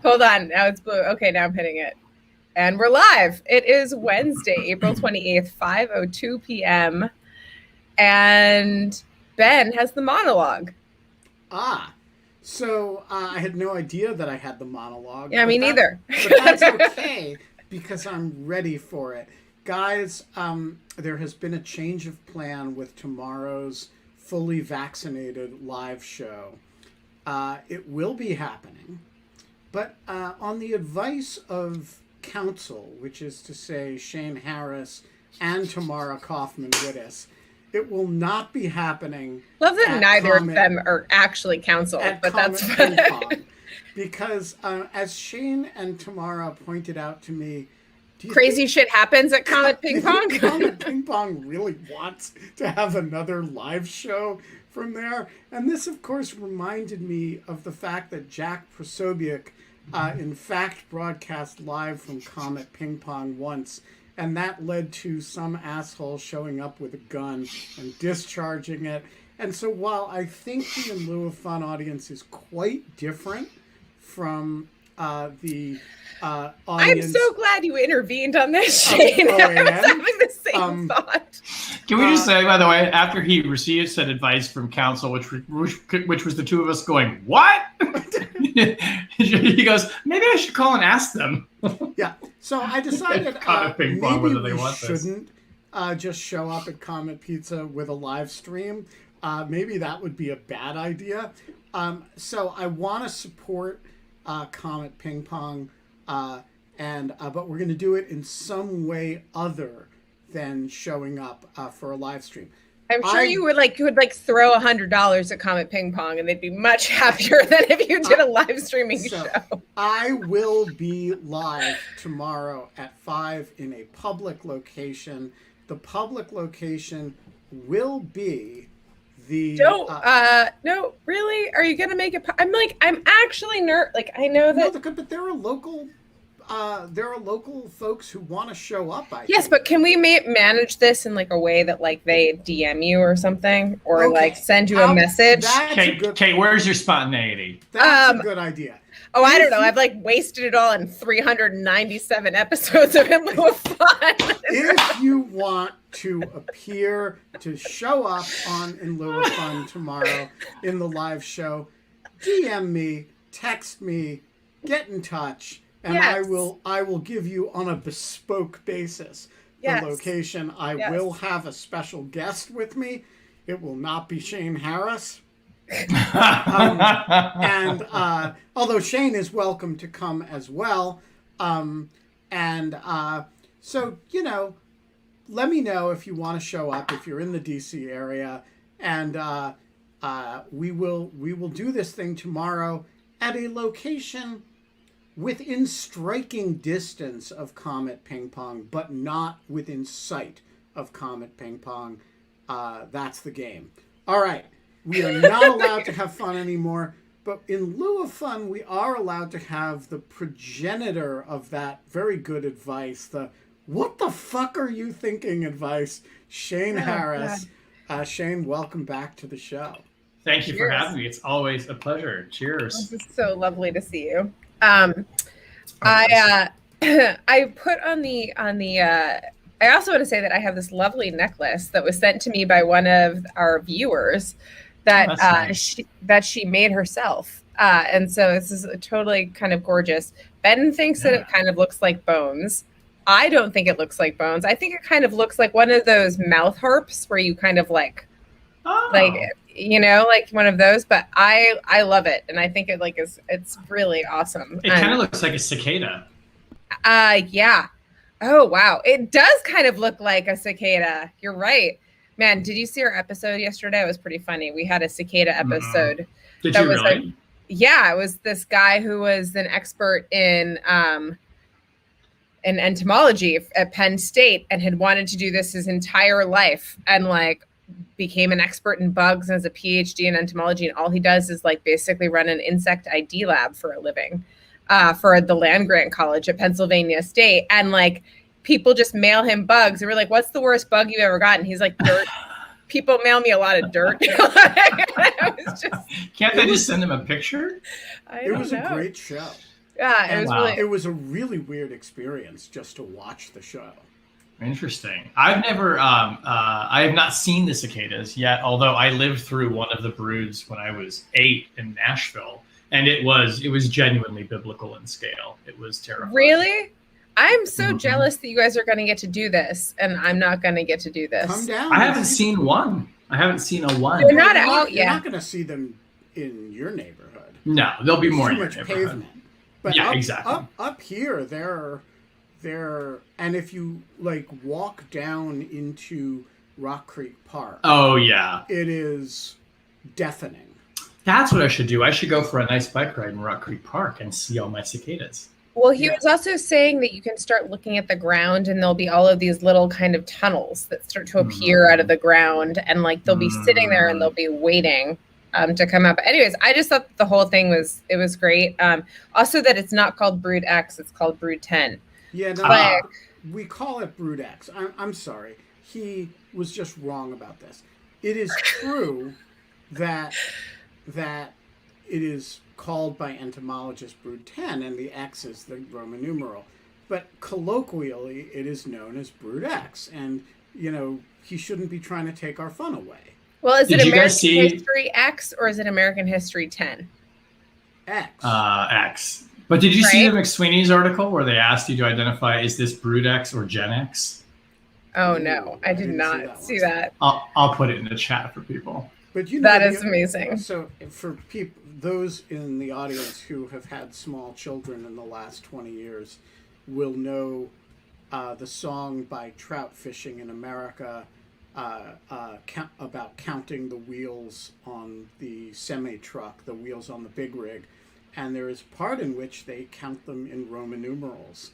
Hold on. Now it's blue. Okay, now I'm hitting it. And we're live. It is Wednesday, April 28th, 5:02 p.m. And Ben has the monologue. So I had no idea that I had the monologue. Yeah, me neither. But that's okay, because I'm ready for it. Guys, there has been a change of plan with tomorrow's fully vaccinated live show. It will be happening, but on the advice of counsel, which is to say Shane Harris and Tamara Kaufman-Wittes, it will not be happening. Love that neither of them are actually counsel, but that's fine. Because as Shane and Tamara pointed out to me, crazy shit happens at Comet Ping Pong. Comet Ping Pong really wants to have another live show from there. And this, of course, reminded me of the fact that Jack Prosobiec, in fact, broadcast live from Comet Ping Pong once. And that led to some asshole showing up with a gun and discharging it. And so while I think the In Lieu of Fun audience is quite different from the audience... I'm so glad you intervened on this, Shane. I was having the same thought. Can we just say, by the way, after he received said advice from counsel, which was the two of us going, what? He goes, maybe I should call and ask them. Yeah. So I decided maybe we shouldn't just show up at Comet Pizza with a live stream. Maybe that would be a bad idea. So I want to support Comet Ping Pong, but we're going to do it in some way other than showing up for a live stream. I'm sure you would throw $100 at Comet Ping Pong, and they'd be much happier than if you did a live streaming show. I will be live tomorrow at 5 in a public location. The public location will be the. No, really? Are you gonna make it? I'm actually I know that. No, but there are local. There are local folks who want to show up. Yes, but can we manage this in a way that they DM you or something, or send you a message? Kate, where's your spontaneity? That's a good idea. Oh, I don't know. I've wasted it all in 397 episodes of In Lieu of Fun. If you want to appear to show up on In Lieu of Fun tomorrow in the live show, DM me, text me, get in touch. And yes. I will give you on a bespoke basis the location. I will have a special guest with me. It will not be Shane Harris. And although Shane is welcome to come as well. So, let me know if you want to show up, if you're in the DC area. And we will do this thing tomorrow at a location within striking distance of Comet Ping Pong, but not within sight of Comet Ping Pong. That's the game. All right. We are not allowed to have fun anymore, but in lieu of fun, we are allowed to have the progenitor of that very good advice, the what the fuck are you thinking advice, Shane Harris. Shane, welcome back to the show. Thank you for having me. It's always a pleasure. Cheers. It's so lovely to see you. I put on the I also want to say that I have this lovely necklace that was sent to me by one of our viewers that nice. she made herself. And so this is totally kind of gorgeous. Ben thinks that it kind of looks like bones. I don't think it looks like bones. I think it kind of looks like one of those mouth harps where you kind of like one of those, but I love it. And I think it it's really awesome. It kind of looks like a cicada. Yeah. Oh, wow. It does kind of look like a cicada. You're right. Man, did you see our episode yesterday? It was pretty funny. We had a cicada episode. Did you really? It was this guy who was an expert in entomology at Penn State and had wanted to do this his entire life and became an expert in bugs and has a PhD in entomology. And all he does is basically run an insect ID lab for a living. For the land-grant college at Pennsylvania State. And people just mail him bugs. And we're like, what's the worst bug you ever got? And he's like, people mail me a lot of dirt. I was just, Can't they just send them a picture? It was a great show. Yeah, it was really. It was a really weird experience just to watch the show. Interesting. I've never, I have not seen the cicadas yet, although I lived through one of the broods when I was 8 in Nashville, and it was genuinely biblical in scale. It was terrifying. Really? I'm so jealous that you guys are going to get to do this, and I'm not going to get to do this. Come down. I haven't seen one. I haven't seen a one. They're not out yet. You're not going to see them in your neighborhood. No, there'll be more in too your much neighborhood. pavement. But yeah, exactly. Up here, they're, and if you like walk down into Rock Creek Park. Oh yeah. It is deafening. That's what I should do. I should go for a nice bike ride in Rock Creek Park and see all my cicadas. Well, he was also saying that you can start looking at the ground and there'll be all of these little kind of tunnels that start to appear out of the ground, and like they'll be sitting there and they'll be waiting to come up. But anyways, I just thought the whole thing was great. Also that it's not called Brood X, it's called Brood 10. Yeah, no, we call it Brood X. I'm sorry. He was just wrong about this. It is true that it is called by entomologists Brood 10, and the X is the Roman numeral. But colloquially, it is known as Brood X. And, you know, he shouldn't be trying to take our fun away. Well, is it American History X or is it American History 10? X. X. But did you see the McSweeney's article where they asked you to identify, is this Brood X or Gen X? Oh, no. I did not see that. I'll put it in the chat for people. But you know, that is amazing. So for people, those in the audience who have had small children in the last 20 years will know the song by Trout Fishing in America about counting the wheels on the semi-truck, the wheels on the big rig. And there is part in which they count them in Roman numerals,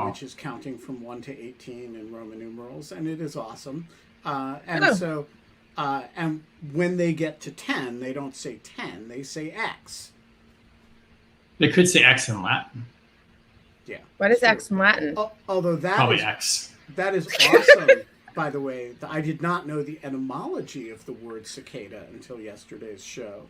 which is counting from 1 to 18 in Roman numerals. And it is awesome. So... and when they get to 10, they don't say 10, they say X. They could say X in Latin. Yeah. What is X in Latin? Although probably X. That is awesome, by the way. I did not know the etymology of the word cicada until yesterday's show.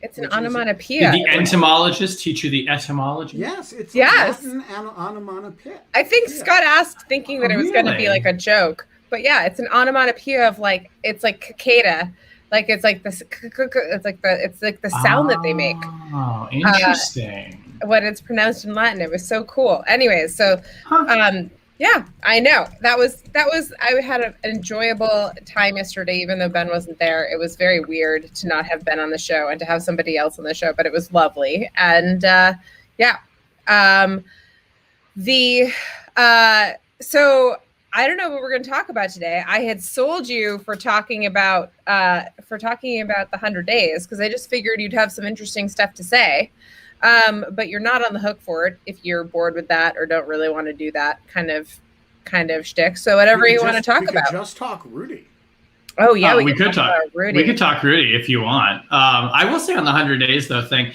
It's an onomatopoeia. Did the entomologist teach you the etymology? Yes, it's Latin onomatopoeia. I think Scott asked thinking that it was going to be like a joke. But yeah, it's an onomatopoeia of like, it's like cicada, like it's like the sound that they make. Oh, interesting. What it's pronounced in Latin. It was so cool. Anyways, so yeah, I know that was. I had an enjoyable time yesterday, even though Ben wasn't there. It was very weird to not have Ben on the show and to have somebody else on the show, but it was lovely. And so. I don't know what we're going to talk about today. I had sold you for talking about the 100 days because I just figured you'd have some interesting stuff to say. But you're not on the hook for it if you're bored with that or don't really want to do that kind of shtick. So whatever you want to talk about. Just talk Rudy. Oh yeah, we could talk Rudy. We could talk Rudy if you want. I will say on the 100 days though thing.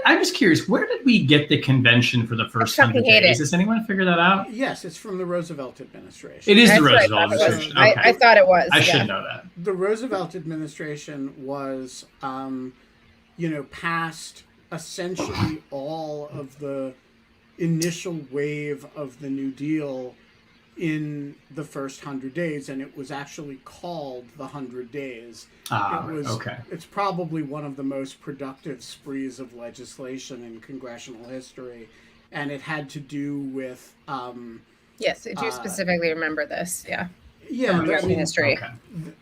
I'm just curious. Where did we get the convention for the first 100 days? Does anyone figure that out? Yes, it's from the Roosevelt administration. It is the Roosevelt administration. Okay. I thought it was. I should know that. The Roosevelt administration was, passed essentially all of the initial wave of the New Deal in the first 100 days, and it was actually called the 100 Days. It's probably one of the most productive sprees of legislation in congressional history, and it had to do with... yes, I do specifically remember this, yeah. Yeah. American history. Okay.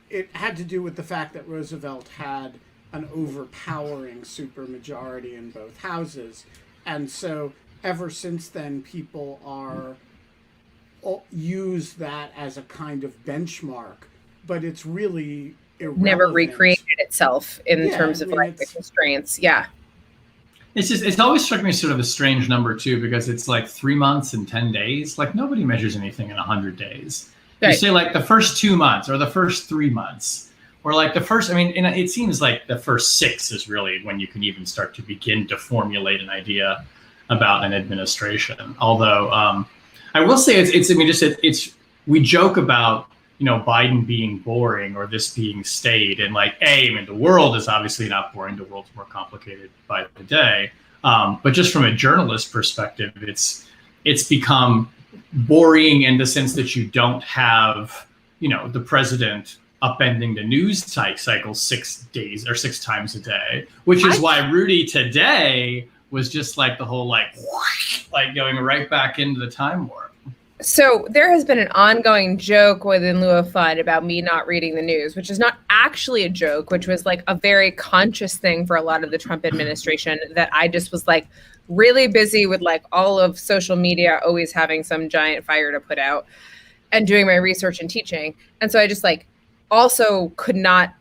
It had to do with the fact that Roosevelt had an overpowering supermajority in both houses, and so ever since then, people use that as a kind of benchmark, but it's really irrelevant. Never recreated itself in terms of the constraints. Yeah. It's always struck me sort of a strange number too, because it's like 3 months and 10 days. Like nobody measures anything in 100 days. Right. You say like the first 2 months or the first 3 months or like the first, it seems like the first 6 is really when you can even start to begin to formulate an idea about an administration. Although, I will say we joke about Biden being boring or this being stayed. And like, the world is obviously not boring. The world's more complicated by the day. But just from a journalist perspective, it's become boring in the sense that you don't have, the president upending the news cycle 6 days or 6 times a day, which is why Rudy today was just like the whole like going right back into the time warp. So there has been an ongoing joke within Lieu of Fun about me not reading the news, which is not actually a joke, which was like a very conscious thing for a lot of the Trump administration, that I just was like really busy with like all of social media, always having some giant fire to put out and doing my research and teaching. And so I just like also could not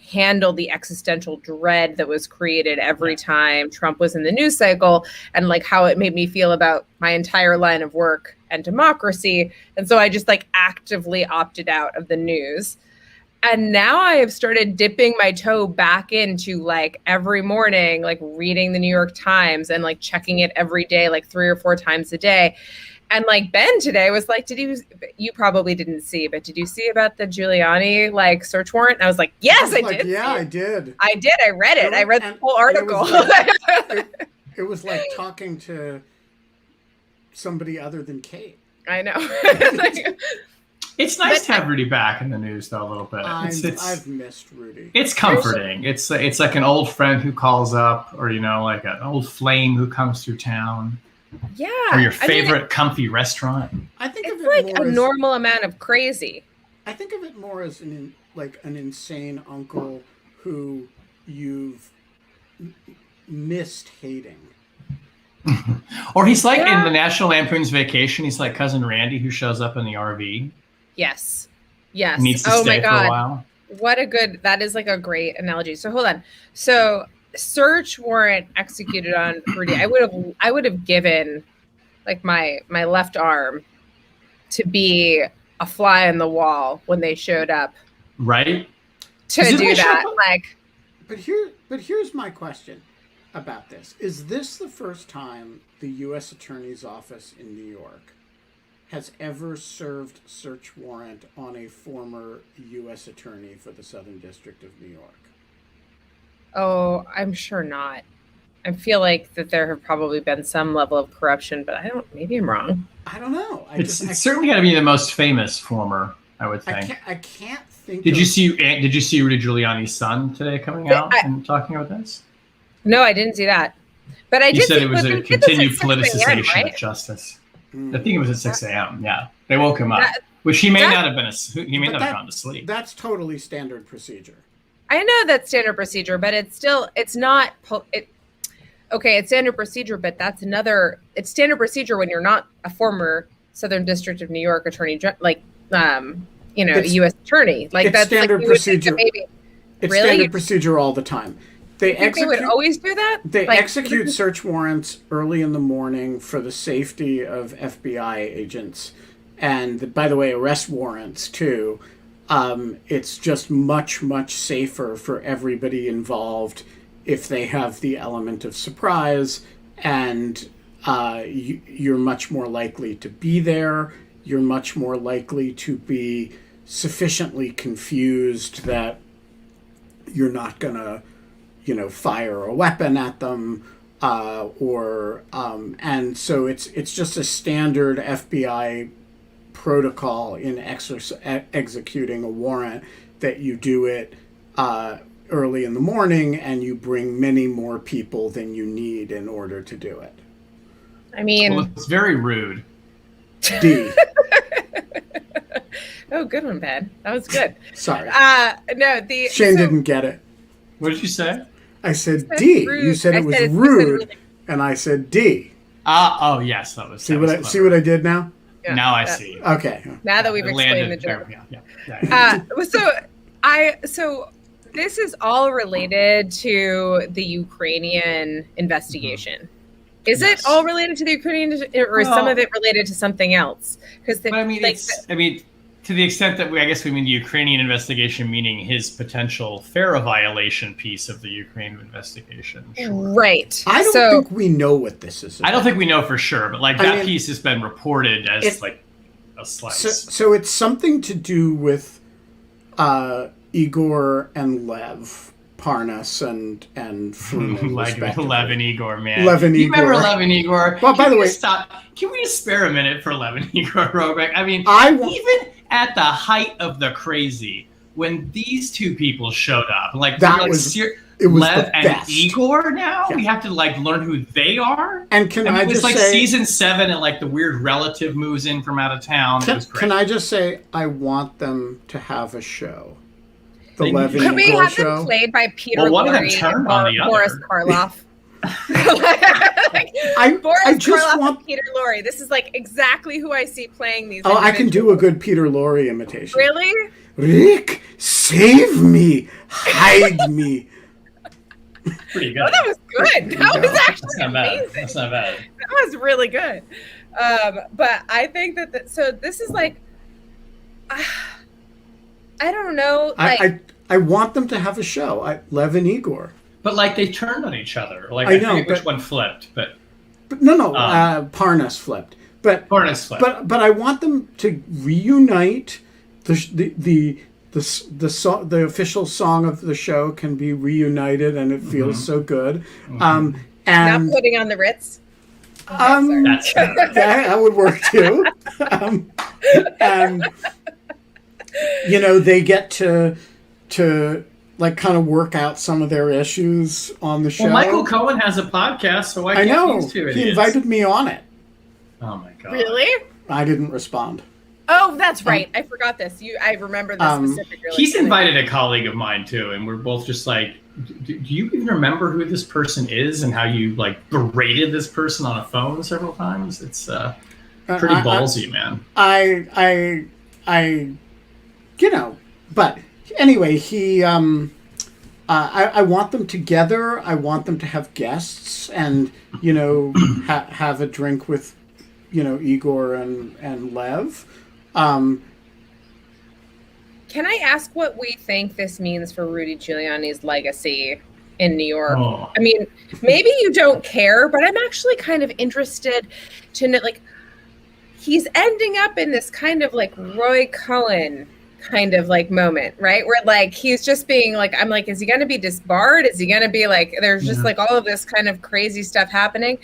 handle the existential dread that was created every time Trump was in the news cycle, and like how it made me feel about my entire line of work and democracy. And so I just like actively opted out of the news. And now I have started dipping my toe back into like every morning, like reading the New York Times and like checking it every day, like 3 or 4 times a day. And like Ben today was like, you probably didn't see, but did you see about the Giuliani like search warrant? And I was like, yes, I did. Yeah, I did. I did. I read it. I read the whole article. It was like talking to somebody other than Kate. I know. It's nice to have Rudy back in the news, though, a little bit. I've missed Rudy. It's comforting. It's like an old friend who calls up, or like an old flame who comes through town. Yeah. Or your favorite comfy restaurant. I think it's of it like more a normal amount of crazy. I think of it more as an insane uncle who you've missed hating. Or he's like in the National Lampoon's Vacation. He's like Cousin Randy who shows up in the RV. Yes. Needs to stay for a while. That is like a great analogy. So hold on. So search warrant executed on Rudy. I would have given like my left arm to be a fly on the wall when they showed up. Right. To do that. But here's my question about this. Is this the first time the U.S. Attorney's Office in New York has ever served search warrant on a former U.S. attorney for the Southern District of New York? Oh, I'm sure not. I feel like that there have probably been some level of corruption, but maybe I'm wrong. I don't know. It's certainly got to be the most famous former, I would think. I can't think. Did you see Rudy Giuliani's son today coming out and talking about this? No, I didn't see that. But I did. He said it was a continued politicization of justice. I think it was at 6 a.m. Yeah, they woke him up, which he may not have been. He may not have gone to sleep. That's totally standard procedure. I know that's standard procedure, but it's not. It's standard procedure, but it's standard procedure when you're not a former Southern District of New York attorney, like, U.S. attorney. Like that's standard procedure. It's standard procedure all the time. They would always do that? They execute search warrants early in the morning for the safety of FBI agents. And by the way, arrest warrants too. It's just much, much safer for everybody involved if they have the element of surprise, and you're much more likely to be there. You're much more likely to be sufficiently confused that you're not going to fire a weapon at them, and so it's just a standard FBI protocol in executing a warrant that you do it early in the morning, and you bring many more people than you need in order to do it. I mean, it's very rude. D. Oh, good one, Ben. That was good. Sorry. Shane didn't get it. What did you say? I said D. Rude. You said it was rude, and I said D. Oh yes, that was. See what I did now? Yeah, now I see. Okay. Now that we've explained the joke. So this is all related to the Ukrainian investigation. Is it all related to the Ukrainian, or is some of it related to something else? Because to the extent that we mean the Ukrainian investigation, meaning his potential FARA violation piece of the Ukraine investigation. Sure. Right. I don't think we know what this is about. I don't think we know for sure, but that piece has been reported as a slice. So it's something to do with Igor and Lev, Parnas and Freeman, like respectively. Lev and Igor, man. Lev and you Igor. Remember Lev and Igor? Well, by the way, stop. Can we just spare a minute for Lev and Igor real quick? I mean, even at the height of the crazy, when these two people showed up, like that was it was Lev the and best. Igor. Now Yeah. we have to like learn who they are. And can I it was just like say, season 7, and like the weird relative moves in from out of town. It was great. Can I just say I want them to have a show? The They Lev need- and Could we Igor have show. them played by Peter Well, one of them Lorre turned on the and Boris other. Karloff? I just Karloff want. and Peter Lorre. This is like exactly who I see playing these. Oh, I can do a individuals. good Peter Lorre imitation. Really? Rick, save me, hide me. Pretty good. Oh, that was good. That was That's actually not bad. amazing. That's not bad. That was really good. But I think that so this is like, I don't know. Like, I want them to have a show. Lev and Igor. But like they turned on each other. Like I know, forget which but- one flipped, but But no, Parnas flipped. But Parnas flipped. but I want them to reunite. The official song of the show can be reunited, and it feels so good. And not putting on the Ritz. That's true. that would work too. And you know, they get to like kind of work out some of their issues on the show. Well, Michael Cohen has a podcast, so why I can't know these two he idiots? invited me on it. Oh my god! Really? I didn't respond. Oh, that's right. I forgot this. I remember this specific. He's invited a colleague of mine too, and we're both just like, do you even remember who this person is and how you like berated this person on a phone several times? It's pretty ballsy, man. I you know, but anyway, he I want them together. I want them to have guests and, you know, have a drink with, you know, Igor and Lev. Can I ask what we think this means for Rudy Giuliani's legacy in New York? Oh. I mean, maybe you don't care, but I'm actually kind of interested to know, like, he's ending up in this kind of like Roy Cohen kind of like moment, right? Where like he's just being like, I'm like, is he going to be disbarred? Is he going to be like, there's just like all of this kind of crazy stuff happening.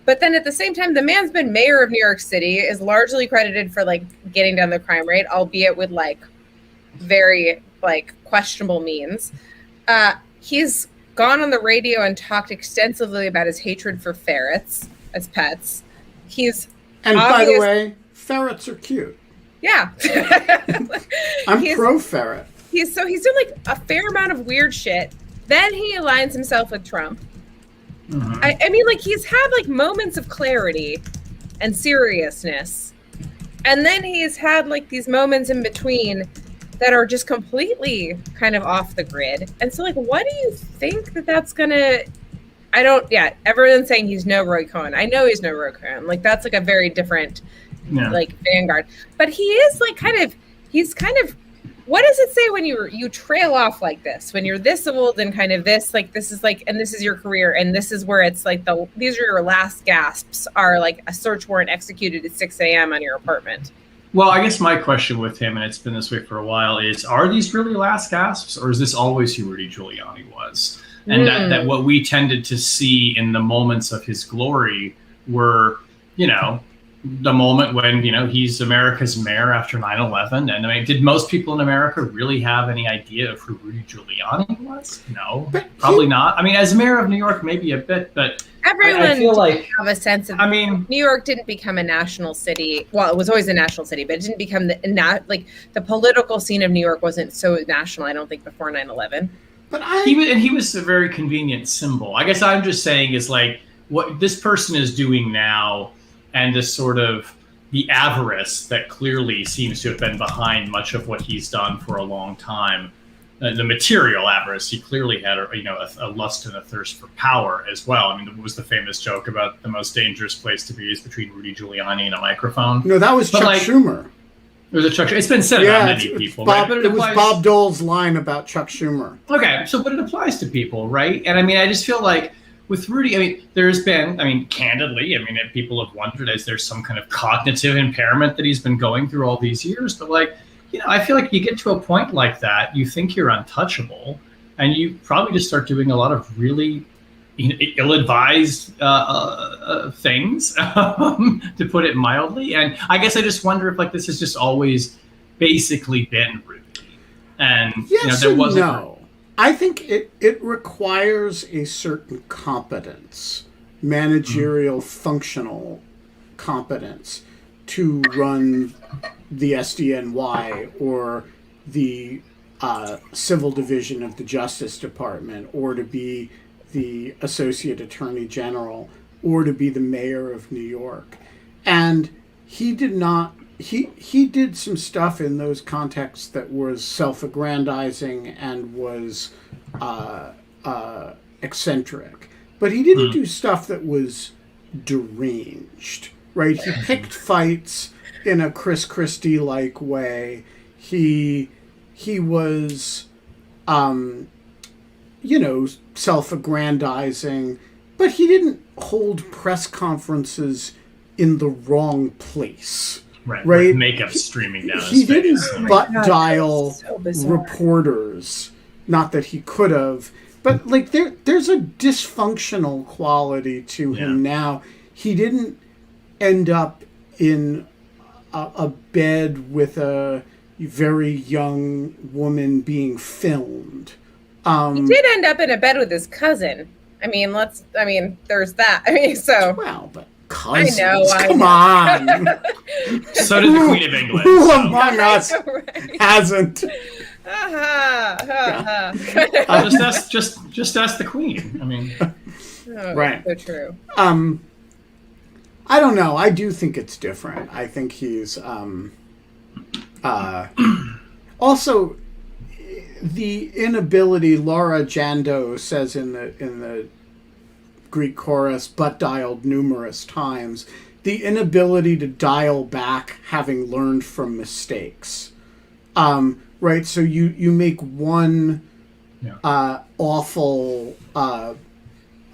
But then at the same time, the man's been mayor of New York City, is largely credited for like getting down the crime rate, albeit with like very like questionable means. He's gone on the radio and talked extensively about his hatred for ferrets as pets. And by the way, ferrets are cute. Yeah. I'm pro ferret. He's doing like a fair amount of weird shit. Then he aligns himself with Trump. Mm-hmm. I mean, like, he's had like moments of clarity and seriousness. And then he's had like these moments in between that are just completely kind of off the grid. And so, like, what do you think that's gonna... everyone's saying he's no Roy Cohen. I know he's no Roy Cohen. Like, that's like a very different, like, vanguard. But he is like he's kind of, what does it say when you trail off like this? When you're this old and kind of this, like, this is like, and this is your career, and this is where it's like these are your last gasps, are like a search warrant executed at 6 a.m. on your apartment. Well, I guess my question with him, and it's been this way for a while, is are these really last gasps, or is this always who Rudy Giuliani was? And that what we tended to see in the moments of his glory were, you know, the moment when, you know, he's America's mayor after 9/11. And I mean, did most people in America really have any idea of who Rudy Giuliani was? No, probably not. I mean, as mayor of New York, maybe a bit, but everyone I feel like have a sense of. I mean, New York didn't become a national city. Well, it was always a national city, but it didn't become the political scene of New York wasn't so national, I don't think, before 9/11. But he was a very convenient symbol. I guess I'm just saying is like what this person is doing now, and this sort of the avarice that clearly seems to have been behind much of what he's done for a long time. The material avarice, he clearly had a lust and a thirst for power as well. I mean, it was the famous joke about the most dangerous place to be is between Rudy Giuliani and a microphone. No, that was Chuck Schumer. It was a Chuck. It's been said about many people. Bob, right? it was Bob Dole's line about Chuck Schumer. Okay, so but it applies to people, right? And I mean, I just feel like with Rudy, I mean, there's been, I mean, candidly, I mean, people have wondered, is there some kind of cognitive impairment that he's been going through all these years? But like, you know, I feel like you get to a point like that, you think you're untouchable, and you probably just start doing a lot of really ill-advised things, to put it mildly. And I guess I just wonder if like this has just always basically been Rudy. And yes, there wasn't. No. I think it requires a certain competence, managerial, functional competence to run the SDNY or the civil division of the Justice Department, or to be the Associate Attorney General, or to be the mayor of New York. And he did not. He did some stuff in those contexts that was self-aggrandizing and was eccentric. But he didn't do stuff that was deranged, right? He picked fights in a Chris Christie-like way. He was, self-aggrandizing, but he didn't hold press conferences in the wrong place. Right. Right. With makeup streaming down his face. He didn't butt dial reporters. Not that he could have, but like there's a dysfunctional quality to him now. He didn't end up in a bed with a very young woman being filmed. He did end up in a bed with his cousin. I mean, there's that. I mean, so. Well, but cousins. I Come on. So did the Queen of England. Who among us hasn't? Just ask the Queen. I mean, right. So true. I don't know. I do think it's different. I think he's also the inability. Laura Jando says in the Greek chorus, but dialed numerous times, the inability to dial back having learned from mistakes. Right? So you make one awful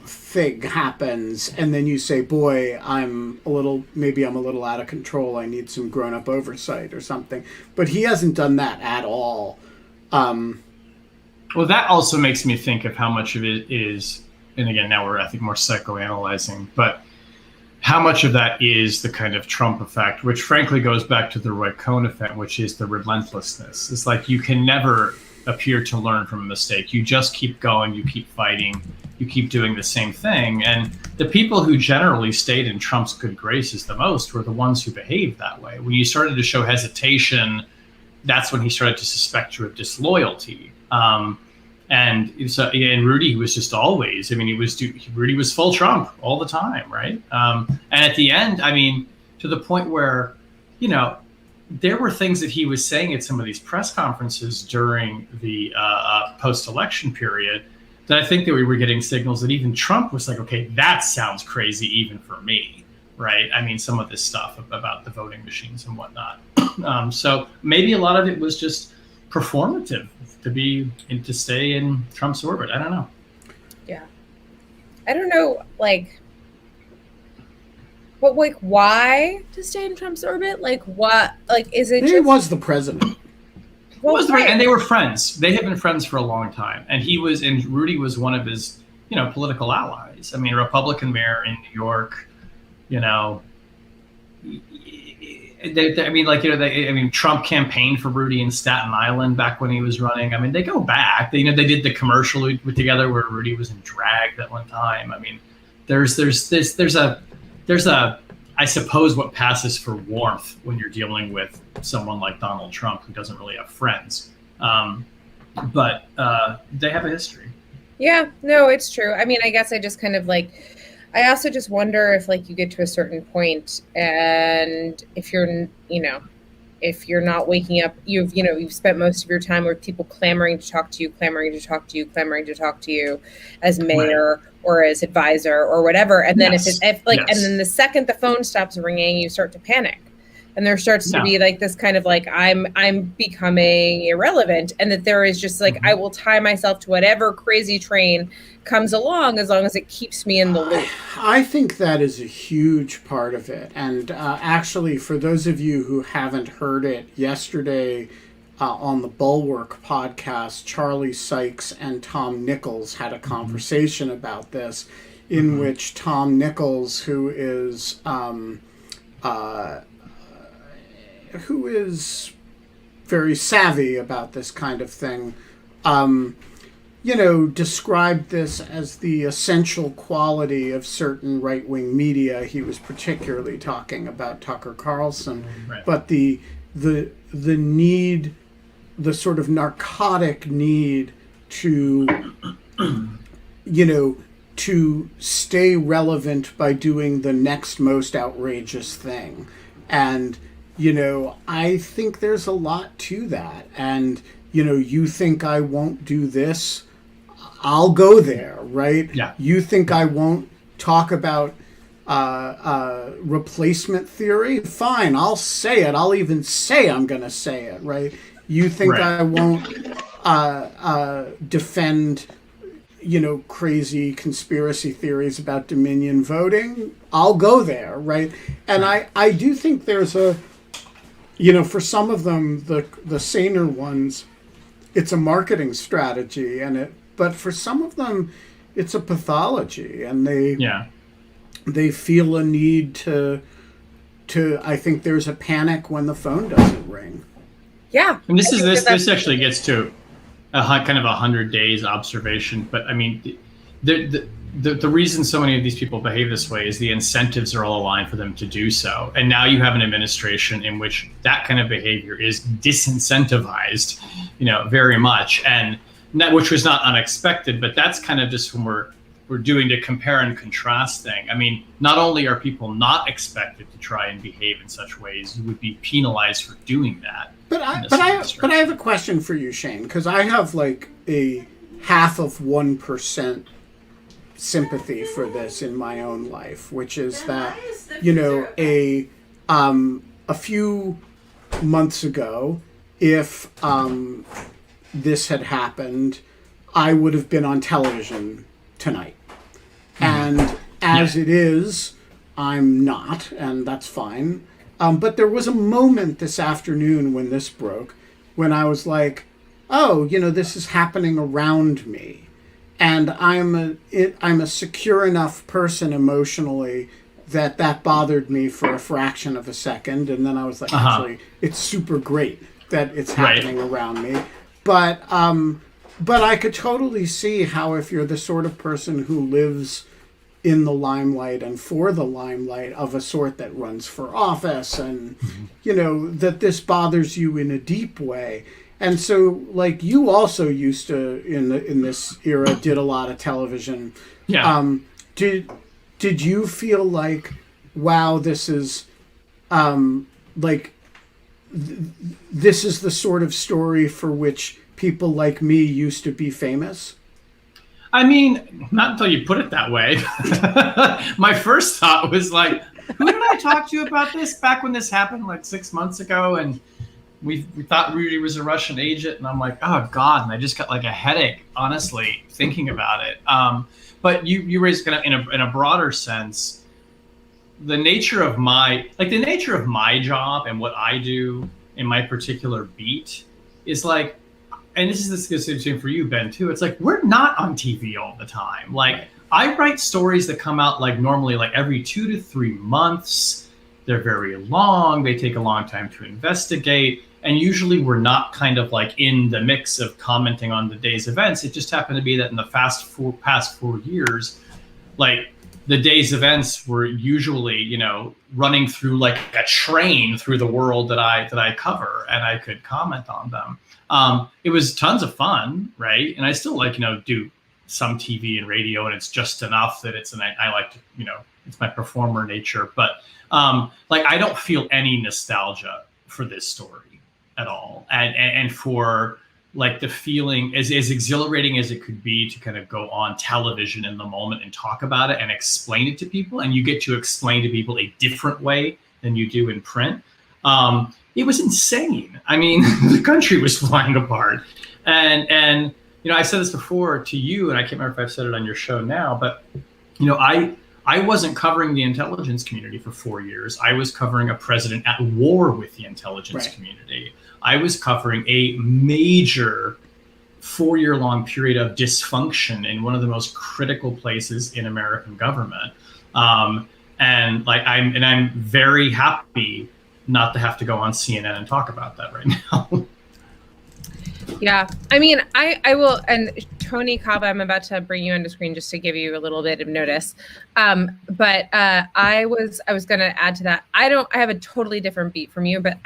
thing happens, and then you say, boy, I'm a little out of control. I need some grown-up oversight or something. But he hasn't done that at all. Well, that also makes me think of how much of it is, and again, now we're, I think, more psychoanalyzing, but how much of that is the kind of Trump effect, which frankly goes back to the Roy Cohn effect, which is the relentlessness. It's like you can never appear to learn from a mistake. You just keep going, you keep fighting, you keep doing the same thing. And the people who generally stayed in Trump's good graces the most were the ones who behaved that way. When you started to show hesitation, that's when he started to suspect you of disloyalty. And Rudy was just always, I mean, Rudy was full Trump all the time, right? And at the end, I mean, to the point where, there were things that he was saying at some of these press conferences during the post-election period that I think that we were getting signals that even Trump was like, okay, that sounds crazy even for me, right? I mean, some of this stuff about the voting machines and whatnot. So maybe a lot of it was just performative to stay in Trump's orbit. I don't know. Yeah. I don't know, but why to stay in Trump's orbit? What, is it? He was the president. And they were friends. They had been friends for a long time. And Rudy was one of his, political allies. I mean, Republican mayor in New York, Trump campaigned for Rudy in Staten Island back when he was running. I mean, they go back. They did the commercial together where Rudy was in drag that one time. I mean, there's a I suppose what passes for warmth when you're dealing with someone like Donald Trump who doesn't really have friends. But they have a history. Yeah, no, it's true. I mean, I guess I just kind of I also just wonder if you get to a certain point and if you're not waking up, you've spent most of your time with people clamoring to talk to you as mayor, right, or as advisor or whatever. And then yes. and then the second the phone stops ringing, you start to panic. And there starts to be this kind of I'm becoming irrelevant, and that there is just I will tie myself to whatever crazy train comes along, as long as it keeps me in the loop. I think that is a huge part of it. And actually, for those of you who haven't heard it, yesterday on the Bulwark podcast, Charlie Sykes and Tom Nichols had a conversation about this, in which Tom Nichols, who is very savvy about this kind of thing, described this as the essential quality of certain right-wing media. He was particularly talking about Tucker Carlson, right. But the need, the sort of narcotic need to, to stay relevant by doing the next most outrageous thing. And, I think there's a lot to that. And, you think I won't do this, I'll go there, right? Yeah. You think I won't talk about replacement theory? Fine, I'll say it. I'll even say I'm going to say it, right? You think right. I won't defend, crazy conspiracy theories about Dominion voting? I'll go there, right? And I do think there's a, for some of them, the saner ones, it's a marketing strategy, but for some of them, it's a pathology, and they feel a need to. I think there's a panic when the phone doesn't ring. Yeah, and this actually gets to a kind of 100 days observation. But I mean, the reason so many of these people behave this way is the incentives are all aligned for them to do so. And now you have an administration in which that kind of behavior is disincentivized, very much, and that, which was not unexpected. But that's kind of just when we're doing the compare and contrast thing. I mean, not only are people not expected to try and behave in such ways, you would be penalized for doing that. But I have a question for you, Shane, because I have like a 0.5% sympathy for this in my own life, which is that a few months ago, if this had happened, I would have been on television tonight. And as it is, I'm not, and that's fine. But there was a moment this afternoon when this broke, when I was like, oh, this is happening around me. And I'm a secure enough person emotionally that bothered me for a fraction of a second. And then I was like, actually, it's super great that it's happening around me. But I could totally see how, if you're the sort of person who lives in the limelight and for the limelight of a sort that runs for office, and that this bothers you in a deep way. And so, like, you also used to, in this era, did a lot of television. Yeah. Did you feel like, wow, this is this is the sort of story for which people like me used to be famous? I mean, not until you put it that way. My first thought was like, who did I talk to about this back when this happened, like 6 months ago? And we thought Rudy was a Russian agent. And I'm like, oh, God. And I just got like a headache, honestly, thinking about it. But you raised kind of in a broader sense, the nature of my job and what I do in my particular beat is like, and this is the same for you, Ben, too. It's like, we're not on TV all the time. Like, I write stories that come out like normally like every 2 to 3 months. They're very long. They take a long time to investigate. And usually we're not kind of like in the mix of commenting on the day's events. It just happened to be that in the past 4 years, like the day's events were usually, running through like a train through the world that I cover, and I could comment on them. It was tons of fun, right? And I still like, do some TV and radio, and it's just enough that I like to, it's my performer nature. But like, I don't feel any nostalgia for this story at all. And for like the feeling, as exhilarating as it could be to kind of go on television in the moment and talk about it and explain it to people, and you get to explain to people a different way than you do in print. It was insane. I mean, the country was flying apart, and I said this before to you, and I can't remember if I've said it on your show now, but I wasn't covering the intelligence community for 4 years. I was covering a president at war with the intelligence community. I was covering a major 4-year-long period of dysfunction in one of the most critical places in American government. And I'm very happy not to have to go on CNN and talk about that right now. Yeah, I mean, I will, and Tony Kaba, I'm about to bring you onto screen just to give you a little bit of notice. But I was going to add to that. I have a totally different beat from you, but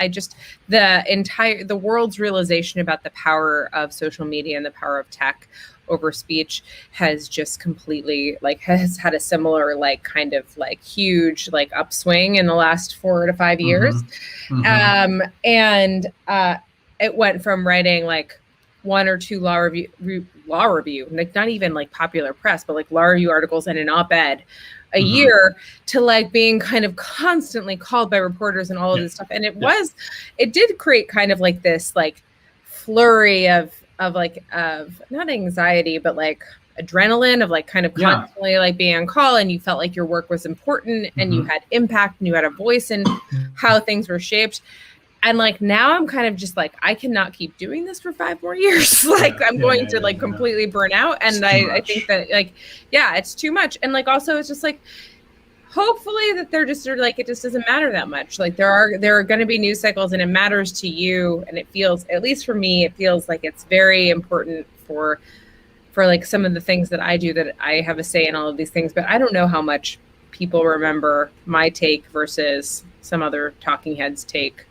the world's realization about the power of social media and the power of tech over speech has just completely has had a similar kind of huge upswing in the last 4 to 5 years. And it went from writing 1 or 2 law review, not even popular press, but law review articles and an op-ed a year to being kind of constantly called by reporters and all of this stuff. And it did create kind of this flurry of not anxiety, but adrenaline of kind of constantly being on call, and you felt like your work was important and you had impact and you had a voice in how things were shaped. And now I'm kind of just I cannot keep doing this for 5 more years. I'm going to completely burn out. And I think that it's too much. And also it's just hopefully that they're just it just doesn't matter that much. There are going to be news cycles and it matters to you. And it feels, at least for me, it feels like it's very important for some of the things that I do, that I have a say in all of these things. But I don't know how much people remember my take versus some other talking heads take.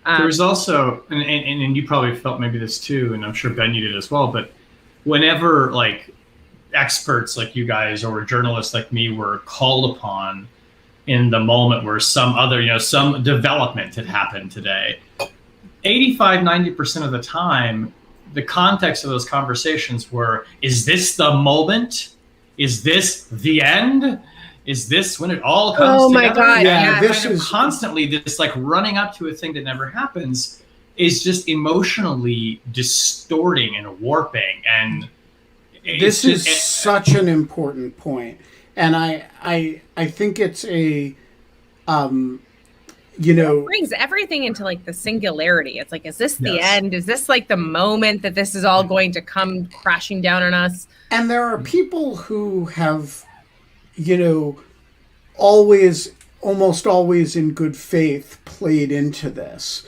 There was also, and you probably felt maybe this too, and I'm sure Ben, you did as well, but whenever experts like you guys or journalists like me were called upon in the moment where some other, some development had happened today, 85-90% of the time, the context of those conversations were, is this the moment? Is this the end? Is this when it all comes together? Oh my God! Yeah, this is constantly this running up to a thing that never happens is just emotionally distorting and warping. And this is such an important point, and I think it's a it brings everything into the singularity. It's is this the end? Is this the moment that this is all going to come crashing down on us? And there are people who have almost always in good faith played into this.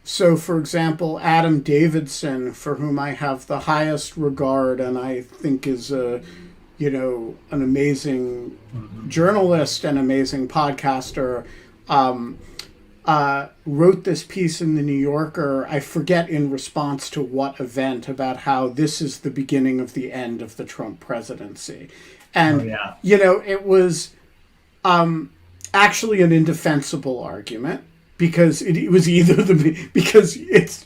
So, for example, Adam Davidson, for whom I have the highest regard and I think is an amazing journalist and amazing podcaster, wrote this piece in the New Yorker, I forget in response to what event, about how this is the beginning of the end of the Trump presidency. And, it was actually an indefensible argument, because it was either because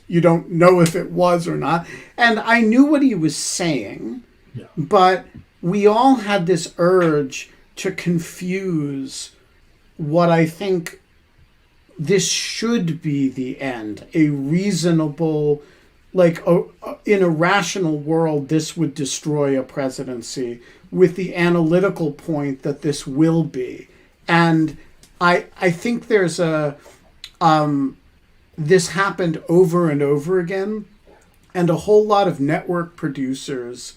you don't know if it was or not. And I knew what he was saying, but we all had this urge to confuse what I think this should be the end, a reasonable, in a rational world, this would destroy a presidency, with the analytical point that this will be. And I think there's this happened over and over again, and a whole lot of network producers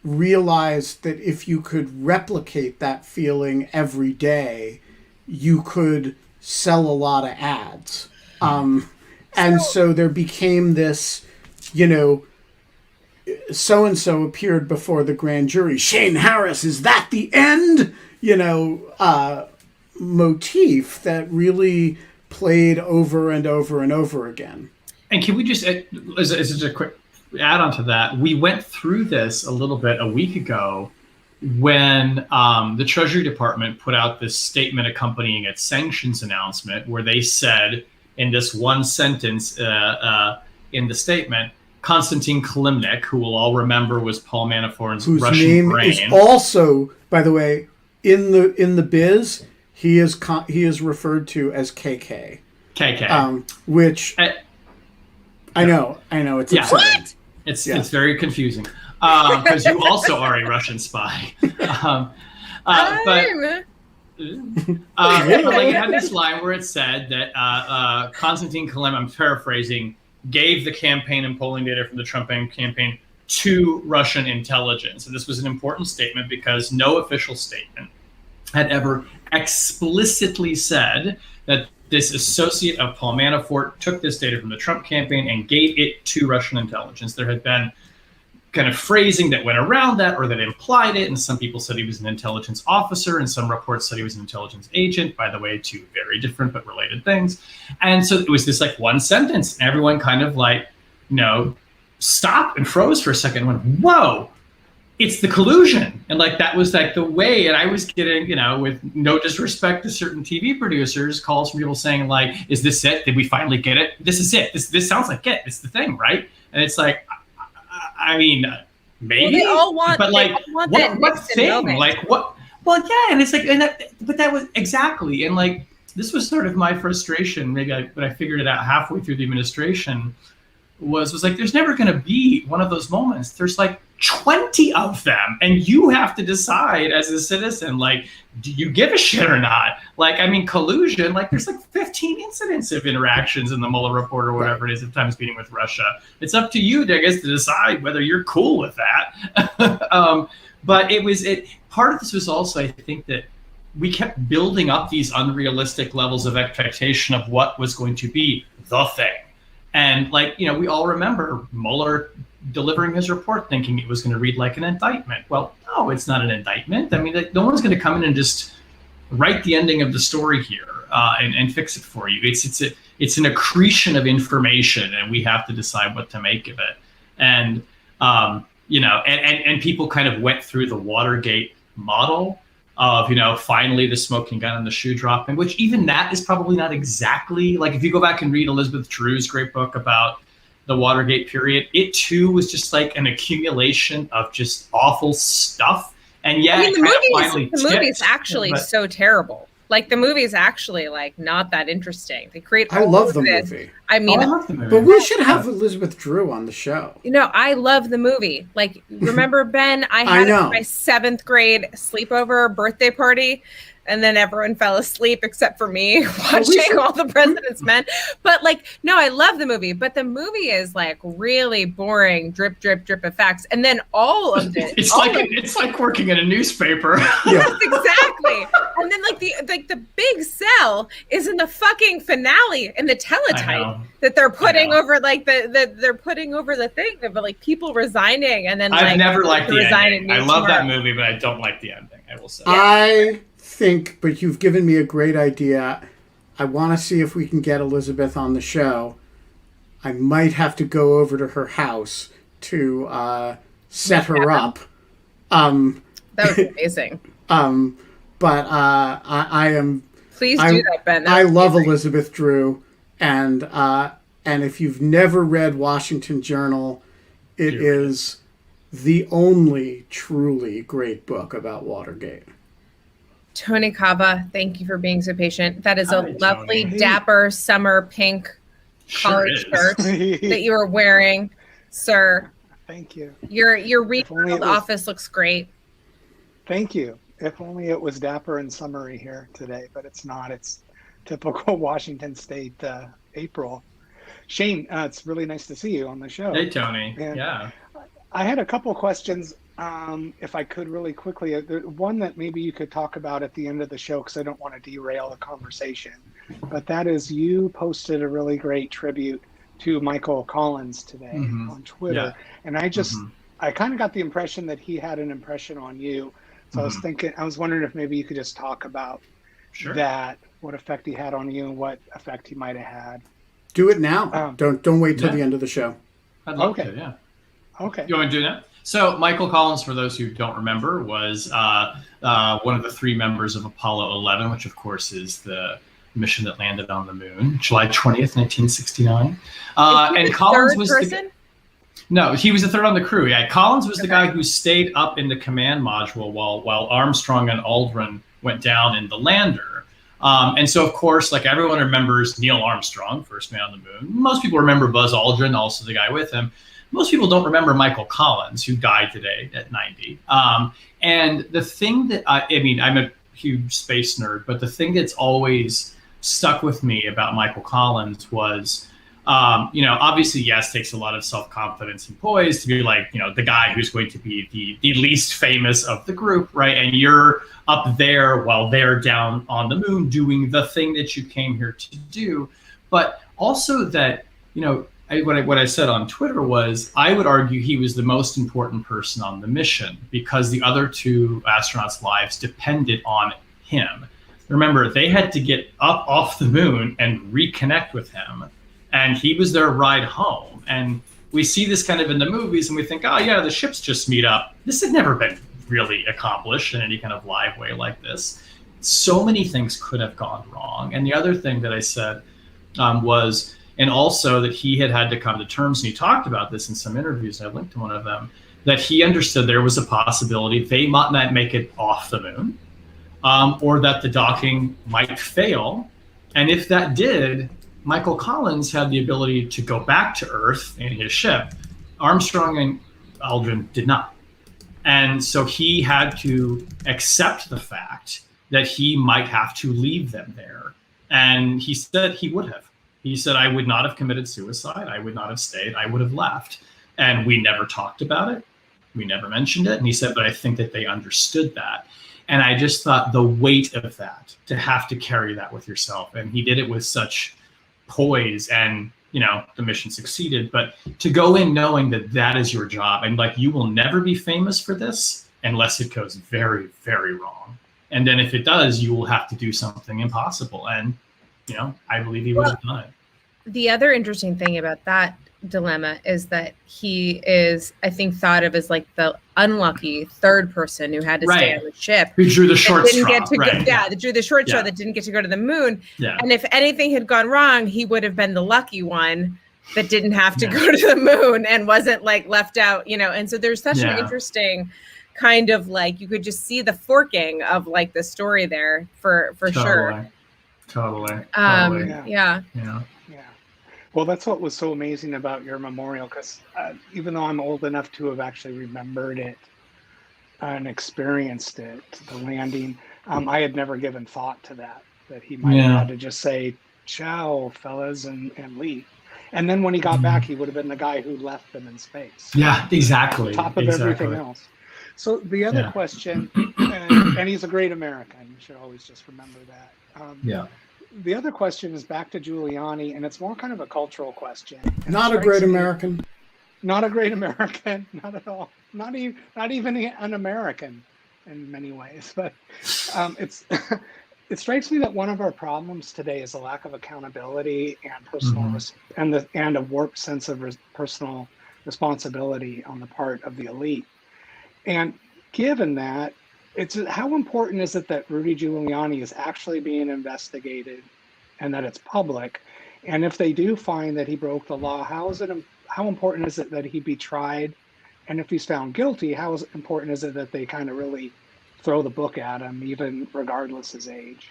realized that if you could replicate that feeling every day, you could sell a lot of ads. And so there became this, so-and-so appeared before the grand jury. Shane Harris, is that the end? Motif that really played over and over and over again. And can we just, as a quick add-on to that, we went through this a little bit a week ago when the Treasury Department put out this statement accompanying its sanctions announcement, where they said in this one sentence in the statement, Konstantin Kilimnik, who we'll all remember was Paul Manafort's Russian brain, is also, by the way, in the biz, he is referred to as KK. KK. Which I know it's upsetting. What? It's very confusing because you also are a Russian spy. But like you had this line where it said that Konstantin Kalem, I'm paraphrasing, gave the campaign and polling data from the Trump campaign to Russian intelligence. And this was an important statement because no official statement had ever explicitly said that this associate of Paul Manafort took this data from the Trump campaign and gave it to Russian intelligence. There had been kind of phrasing that went around that or that implied it. And some people said he was an intelligence officer, and some reports said he was an intelligence agent, by the way, two very different but related things. And so it was this like one sentence, and everyone kind of like, stopped and froze for a second and went, whoa, it's the collusion. And like, that was like the way, and I was getting, with no disrespect to certain TV producers, calls from people saying like, is this it? Did we finally get it? This is it. This sounds like it. It's the thing, right? And it's like, I mean, maybe, well, they all want, but like, what thing? Moment. Like what? Well, yeah, and it's like, but that was exactly, and like, this was sort of my frustration. Maybe when I figured it out halfway through the administration, was like, there's never going to be one of those moments. There's like 20 of them, and you have to decide as a citizen, like, do you give a shit or not? Like, I mean, collusion, like there's like 15 incidents of interactions in the Mueller report or whatever it is of times meeting with Russia. It's up to you, I guess, to decide whether you're cool with that. But part of this was also, I think, that we kept building up these unrealistic levels of expectation of what was going to be the thing. And like, we all remember Mueller delivering his report thinking it was going to read like an indictment. Well, no, it's not an indictment. I mean, like, no one's going to come in and just write the ending of the story here and fix it for you. It's an accretion of information, and we have to decide what to make of it. And, and people kind of went through the Watergate model of, finally the smoking gun and the shoe dropping, which even that is probably not exactly, like, if you go back and read Elizabeth Drew's great book about the Watergate period, it too was just like an accumulation of just awful stuff. And yet, I mean, the movie's actually so terrible. Like, the movie's actually like not that interesting. They create. I love the movie. I mean, I love the movie. But we should have Elizabeth Drew on the show. I love the movie. Like, remember, Ben? I had my 7th grade sleepover birthday party, and then everyone fell asleep except for me watching All the President's Men. But like, no, I love the movie, but the movie is like really boring, drip, drip, drip of facts. And then all of it. It's like working in a newspaper. Yes, exactly. And then the big sell is in the fucking finale in the teletype that they're putting over they're putting over the thing of like people resigning, and then I've never liked the ending. I love that movie, but I don't like the ending. I will say. I think, but you've given me a great idea. I want to see if we can get Elizabeth on the show. I might have to go over to her house to set her up. That would be amazing. But I am. Please do that, Ben. I love Elizabeth Drew, and if you've never read Washington Journal, it is the only truly great book about Watergate. Tony Cava, thank you for being so patient. That is a lovely, dapper summer pink collared shirt that you are wearing, sir. Thank you. Your remodeled office looks great. Thank you. If only it was dapper and summery here today, but it's not. It's typical Washington State April. Shane, it's really nice to see you on the show. Hey, Tony. And yeah. I had a couple questions. If I could really quickly, one that maybe you could talk about at the end of the show, because I don't want to derail the conversation, but that is, you posted a really great tribute to Michael Collins today on Twitter. And I kind of got the impression that he had an impression on you. So I was wondering if maybe you could just talk about that, what effect he had on you and what effect he might have had. Do it now. Don't wait till the end of the show. I'd love to, yeah. Okay. You want to do that? So Michael Collins, for those who don't remember, was one of the 3 members of Apollo 11, which of course is the mission that landed on the moon, July 20th, 1969. And Collins was no, he was the 3rd on the crew. Yeah, Collins was the guy who stayed up in the command module while Armstrong and Aldrin went down in the lander. And so, of course, like, everyone remembers Neil Armstrong, first man on the moon. Most people remember Buzz Aldrin, also the guy with him. most people don't remember Michael Collins, who died today at 90. And the thing that I mean, I'm a huge space nerd, but the thing that's always stuck with me about Michael Collins was, obviously, yes, takes a lot of self-confidence and poise to be like, the guy who's going to be the least famous of the group, right? And you're up there while they're down on the moon doing the thing that you came here to do. But also that, what I said on Twitter was, I would argue he was the most important person on the mission because the other two astronauts' lives depended on him. Remember, they had to get up off the moon and reconnect with him, and he was their ride home. And we see this kind of in the movies, and we think, oh yeah, the ships just meet up. This had never been really accomplished in any kind of live way like this. So many things could have gone wrong. And the other thing that I said was, and also that he had to come to terms, and he talked about this in some interviews, I linked to one of them, that he understood there was a possibility they might not make it off the moon, or that the docking might fail. And if that did, Michael Collins had the ability to go back to Earth in his ship. Armstrong and Aldrin did not. And so he had to accept the fact that he might have to leave them there. And he said he would have. He said, I would not have committed suicide. I would not have stayed. I would have left. And we never talked about it. We never mentioned it. And he said, but I think that they understood that. And I just thought the weight of that, to have to carry that with yourself. And he did it with such poise, and, the mission succeeded. But to go in knowing that that is your job, and like, you will never be famous for this unless it goes very, very wrong. And then if it does, you will have to do something impossible. And I believe he would have done it. The other interesting thing about that dilemma is that he is, I think, thought of as like the unlucky third person who had to stay on the ship. Who drew the short straw. That drew the short straw that didn't get to go to the moon. Yeah. And if anything had gone wrong, he would have been the lucky one that didn't have to go to the moon and wasn't like left out, And so there's such an interesting kind of like, you could just see the forking of like the story there for sure. Totally. Yeah. Well, that's what was so amazing about your memorial, because even though I'm old enough to have actually remembered it and experienced it, the landing, I had never given thought to that he might have had to just say, ciao, fellas, and leave. And then when he got back, he would have been the guy who left them in space. Yeah, exactly. On top of everything else. So the other question, and he's a great American, you should always just remember that. The other question is back to Giuliani, and it's more kind of a cultural question. Not a great American. Not a great American, not at all. Not even an American in many ways. But it strikes me that one of our problems today is a lack of accountability and personal and a warped sense of personal responsibility on the part of the elite. And given that, how important is it that Rudy Giuliani is actually being investigated and that it's public? And if they do find that he broke the law, how important is it that he be tried? And if he's found guilty, how important is it that they kind of really throw the book at him, even regardless his age?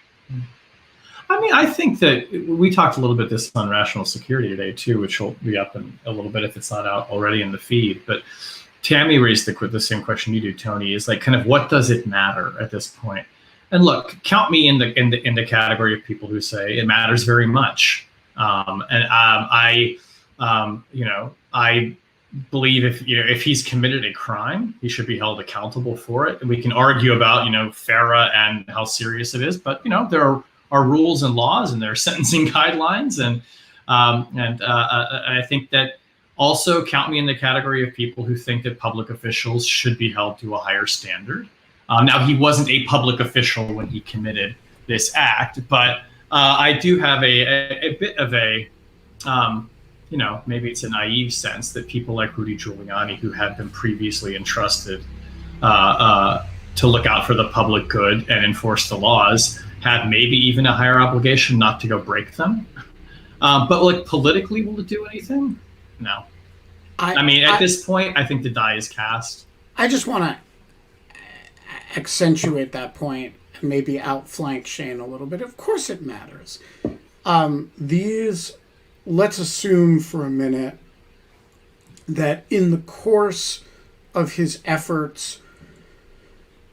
I mean, I think that we talked a little bit this on Rational Security today too, which will be up in a little bit if it's not out already in the feed. But Tammy raised the same question you do, Tony, is like, kind of, what does it matter at this point? And look, count me in the category of people who say it matters very much. I believe if he's committed a crime, he should be held accountable for it. And we can argue about FARA and how serious it is, but there are rules and laws, and there are sentencing guidelines, and I think that. Also, count me in the category of people who think that public officials should be held to a higher standard. Now, he wasn't a public official when he committed this act, but I do have a bit of a, maybe it's a naive sense that people like Rudy Giuliani, who had been previously entrusted to look out for the public good and enforce the laws, have maybe even a higher obligation not to go break them. But like, politically, will it do anything? No. At this point, I think the die is cast. I just want to accentuate that point and maybe outflank Shane a little bit. Of course it matters. Let's assume for a minute that in the course of his efforts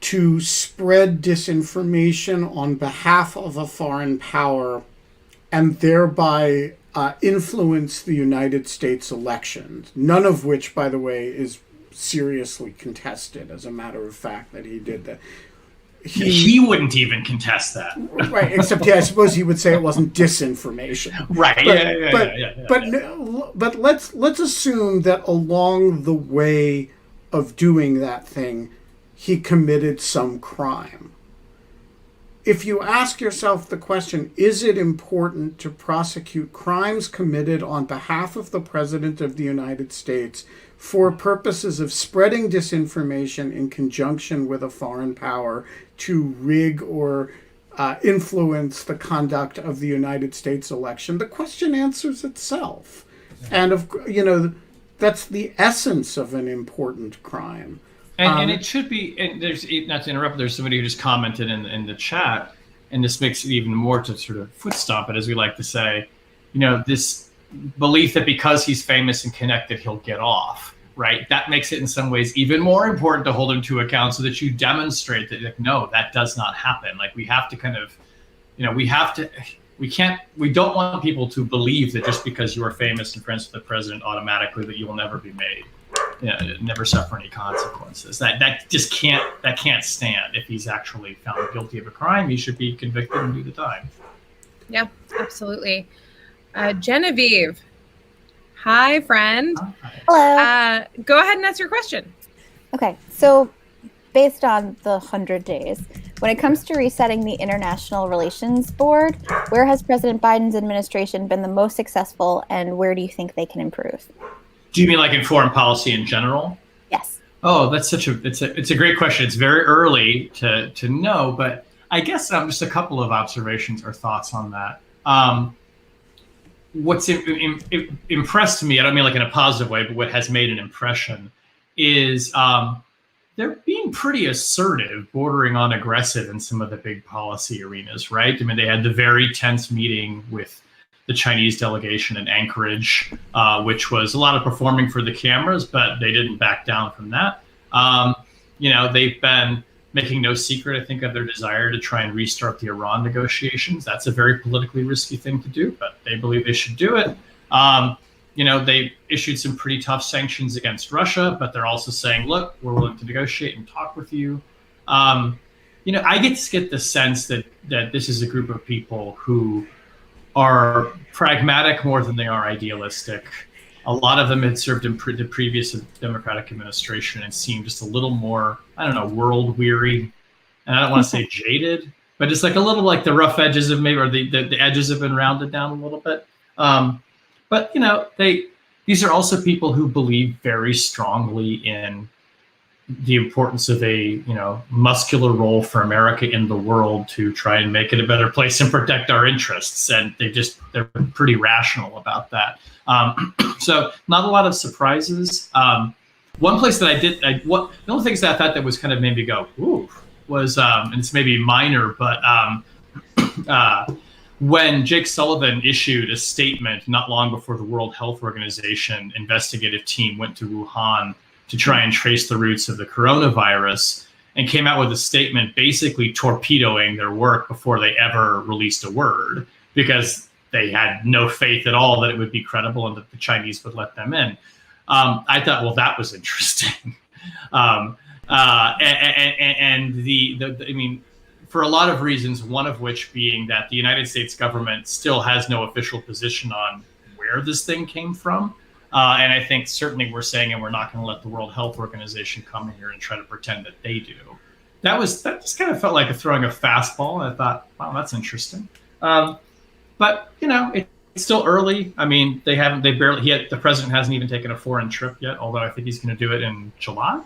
to spread disinformation on behalf of a foreign power and thereby influence the United States elections, none of which, by the way, is seriously contested, as a matter of fact, that he did that. He wouldn't even contest that. Right, except I suppose he would say it wasn't disinformation. Right, but let's assume that along the way of doing that thing, he committed some crime. If you ask yourself the question, is it important to prosecute crimes committed on behalf of the President of the United States for purposes of spreading disinformation in conjunction with a foreign power to rig or influence the conduct of the United States election? The question answers itself. And, that's the essence of an important crime. And it should be, and there's, not to interrupt, there's somebody who just commented in the chat, and this makes it even more to sort of foot stomp it, as we like to say, this belief that because he's famous and connected, he'll get off, right? That makes it in some ways even more important to hold him to account so that you demonstrate that, no, that does not happen. Like, we have to kind of, we don't want people to believe that just because you are famous and friends with the president automatically that you will never be made. Never suffer any consequences. That can't stand. If he's actually found guilty of a crime, he should be convicted and do the time. Yeah, absolutely. Genevieve, hi, friend. Hello. Go ahead and ask your question. Okay, so based on the 100 days, when it comes to resetting the International Relations Board, where has President Biden's administration been the most successful, and where do you think they can improve? Do you mean like in foreign policy in general? Yes. Oh, it's a great question. It's very early to know, but I guess just a couple of observations or thoughts on that. What's impressed me, I don't mean like in a positive way, but what has made an impression is they're being pretty assertive, bordering on aggressive in some of the big policy arenas, right? I mean, they had the very tense meeting with the Chinese delegation in Anchorage, which was a lot of performing for the cameras, but they didn't back down from that. They've been making no secret, I think, of their desire to try and restart the Iran negotiations. That's a very politically risky thing to do, but they believe they should do it. They issued some pretty tough sanctions against Russia, but they're also saying, look, we're willing to negotiate and talk with you. I get the sense that this is a group of people who are pragmatic more than they are idealistic. A lot of them had served in the previous Democratic administration and seemed just a little more, world weary. And I don't want to say jaded, but just like a little like the rough edges of maybe, or the edges have been rounded down a little bit. But these are also people who believe very strongly in the importance of a muscular role for America in the world to try and make it a better place and protect our interests, and they're pretty rational about that. So not a lot of surprises. One place that the only things that I thought that was kind of made me go ooh was and it's maybe minor, but when Jake Sullivan issued a statement not long before the World Health Organization investigative team went to Wuhan to try and trace the roots of the coronavirus, and came out with a statement basically torpedoing their work before they ever released a word, because they had no faith at all that it would be credible and that the Chinese would let them in. I thought, well, that was interesting. For a lot of reasons, one of which being that the United States government still has no official position on where this thing came from. And I think certainly we're saying, and we're not going to let the World Health Organization come in here and try to pretend that they do. That just kind of felt like throwing a fastball. And I thought, wow, that's interesting. But it's still early. I mean, the president hasn't even taken a foreign trip yet, although I think he's going to do it in July.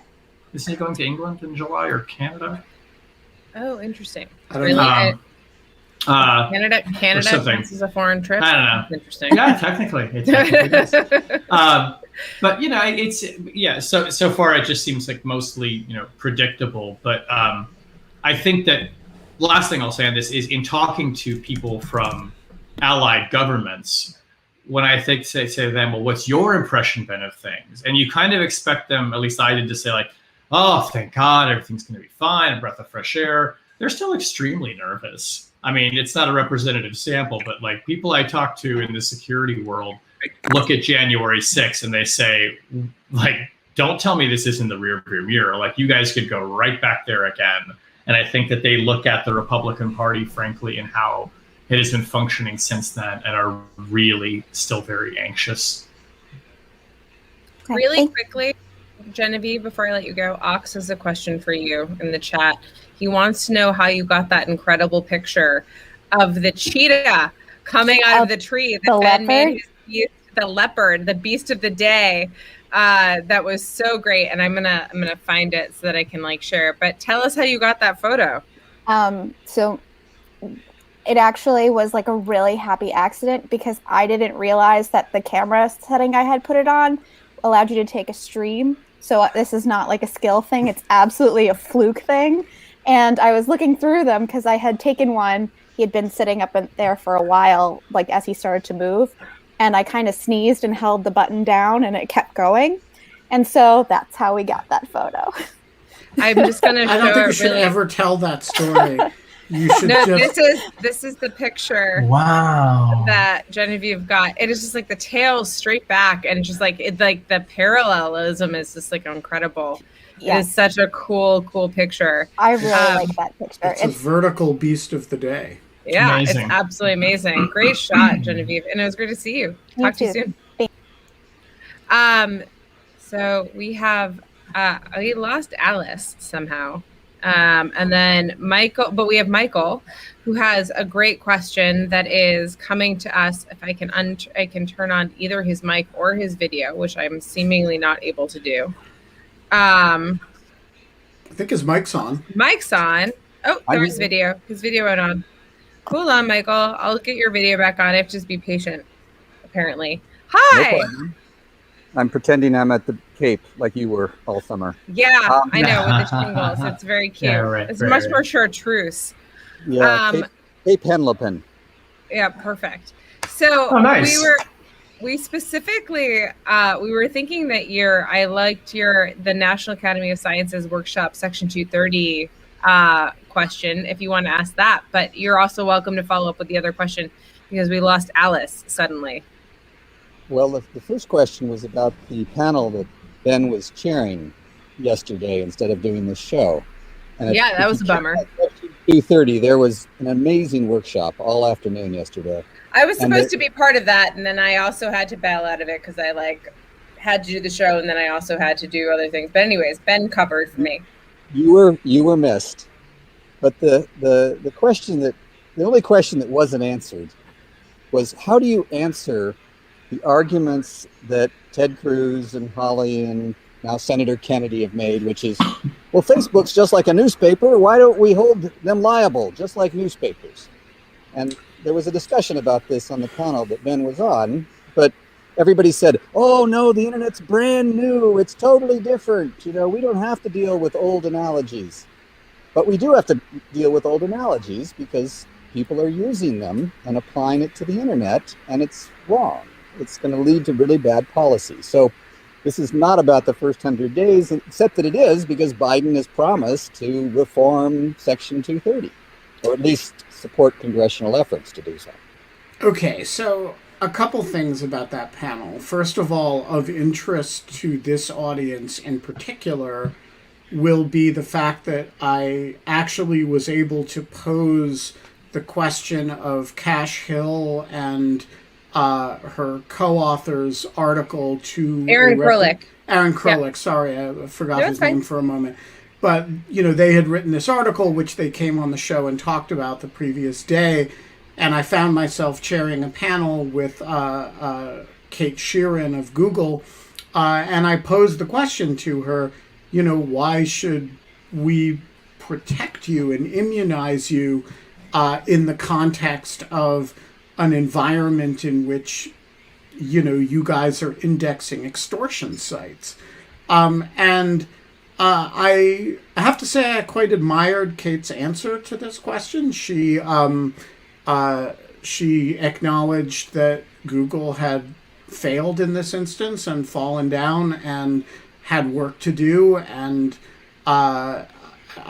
Isn't he going to England in July or Canada? Oh, interesting. I don't know. Canada counts as a foreign trip. I don't know. That's interesting. Yeah, technically does. But so far it just seems like mostly predictable. But I think that the last thing I'll say on this is, in talking to people from allied governments, when I say to them, well, what's your impression, Ben, of things? And you kind of expect them, at least I did, to say like, oh, thank God, everything's going to be fine, a breath of fresh air. They're still extremely nervous. I mean, it's not a representative sample, but like people I talk to in the security world look at January 6th and they say, like, don't tell me this isn't the rearview mirror. Like, you guys could go right back there again. And I think that they look at the Republican Party, frankly, and how it has been functioning since then, and are really still very anxious. Really quickly, Genevieve, before I let you go, Ox has a question for you in the chat. He wants to know how you got that incredible picture of the cheetah coming out of the tree that Ben made the leopard, the beast of the day. That was so great, and I'm gonna find it so that I can like share it. But tell us how you got that photo. So it actually was like a really happy accident because I didn't realize that the camera setting I had put it on allowed you to take a stream. So this is not like a skill thing. It's absolutely a fluke thing. And I was looking through them because I had taken one. He had been sitting up in there for a while, like as he started to move. And I kind of sneezed and held the button down and it kept going. And so that's how we got that photo. I'm just going to show I don't think you should ever tell that story. You should this is the picture. Wow. That Genevieve got. It is just like the tail straight back, and just like it, like the parallelism is just like incredible. Yeah. It is such a cool picture. I really like that picture. It's a vertical beast of the day. Yeah, it's absolutely amazing. Great shot, Genevieve, and it was great to see you. Talk to you soon. Thanks. So we have we lost Alice somehow. And then Michael, but we have Michael, who has a great question that is coming to us. If I can, I can turn on either his mic or his video, which I'm seemingly not able to do. I think his mic's on. Mic's on. Oh, there's video. His video went on. Hold on, Michael. I'll get your video back on. I have to just be patient. Apparently. Hi. No, I'm pretending I'm at the Cape like you were all summer. Yeah, I know, with the shingles. It's very cute. Yeah, right, it's much more chartreuse. Yeah, Cape Henlopen. Yeah, perfect. So nice. we specifically we were thinking that I liked the National Academy of Sciences workshop section 230 question, if you want to ask that. But you're also welcome to follow up with the other question because we lost Alice suddenly. Well, the first question was about the panel that Ben was chairing yesterday instead of doing this show. And yeah, that was a bummer. 2:30, there was an amazing workshop all afternoon yesterday. I was supposed to be part of that, and then I also had to bail out of it because I had to do the show, and then I also had to do other things. But anyways, Ben covered for me. You were missed, but the only question that wasn't answered was, how do you answer the arguments that Ted Cruz and Holly and now Senator Kennedy have made, which is, well, Facebook's just like a newspaper. Why don't we hold them liable, just like newspapers? And there was a discussion about this on the panel that Ben was on, but everybody said, oh, no, the internet's brand new. It's totally different. We don't have to deal with old analogies. But we do have to deal with old analogies because people are using them and applying it to the internet, and it's wrong. It's going to lead to really bad policy. So this is not about the first 100 days, except that it is because Biden has promised to reform Section 230, or at least support congressional efforts to do so. Okay, so a couple things about that panel. First of all, of interest to this audience in particular will be the fact that I actually was able to pose the question of Cash Hill and her co-author's article to Aaron Krolik. Aaron Krolik, sorry, I forgot his name for a moment. But, they had written this article, which they came on the show and talked about the previous day. And I found myself chairing a panel with Kate Sheeran of Google. And I posed the question to her, why should we protect you and immunize you in the context of an environment in which, you guys are indexing extortion sites. And I have to say I quite admired Kate's answer to this question. She she acknowledged that Google had failed in this instance and fallen down and had work to do. And I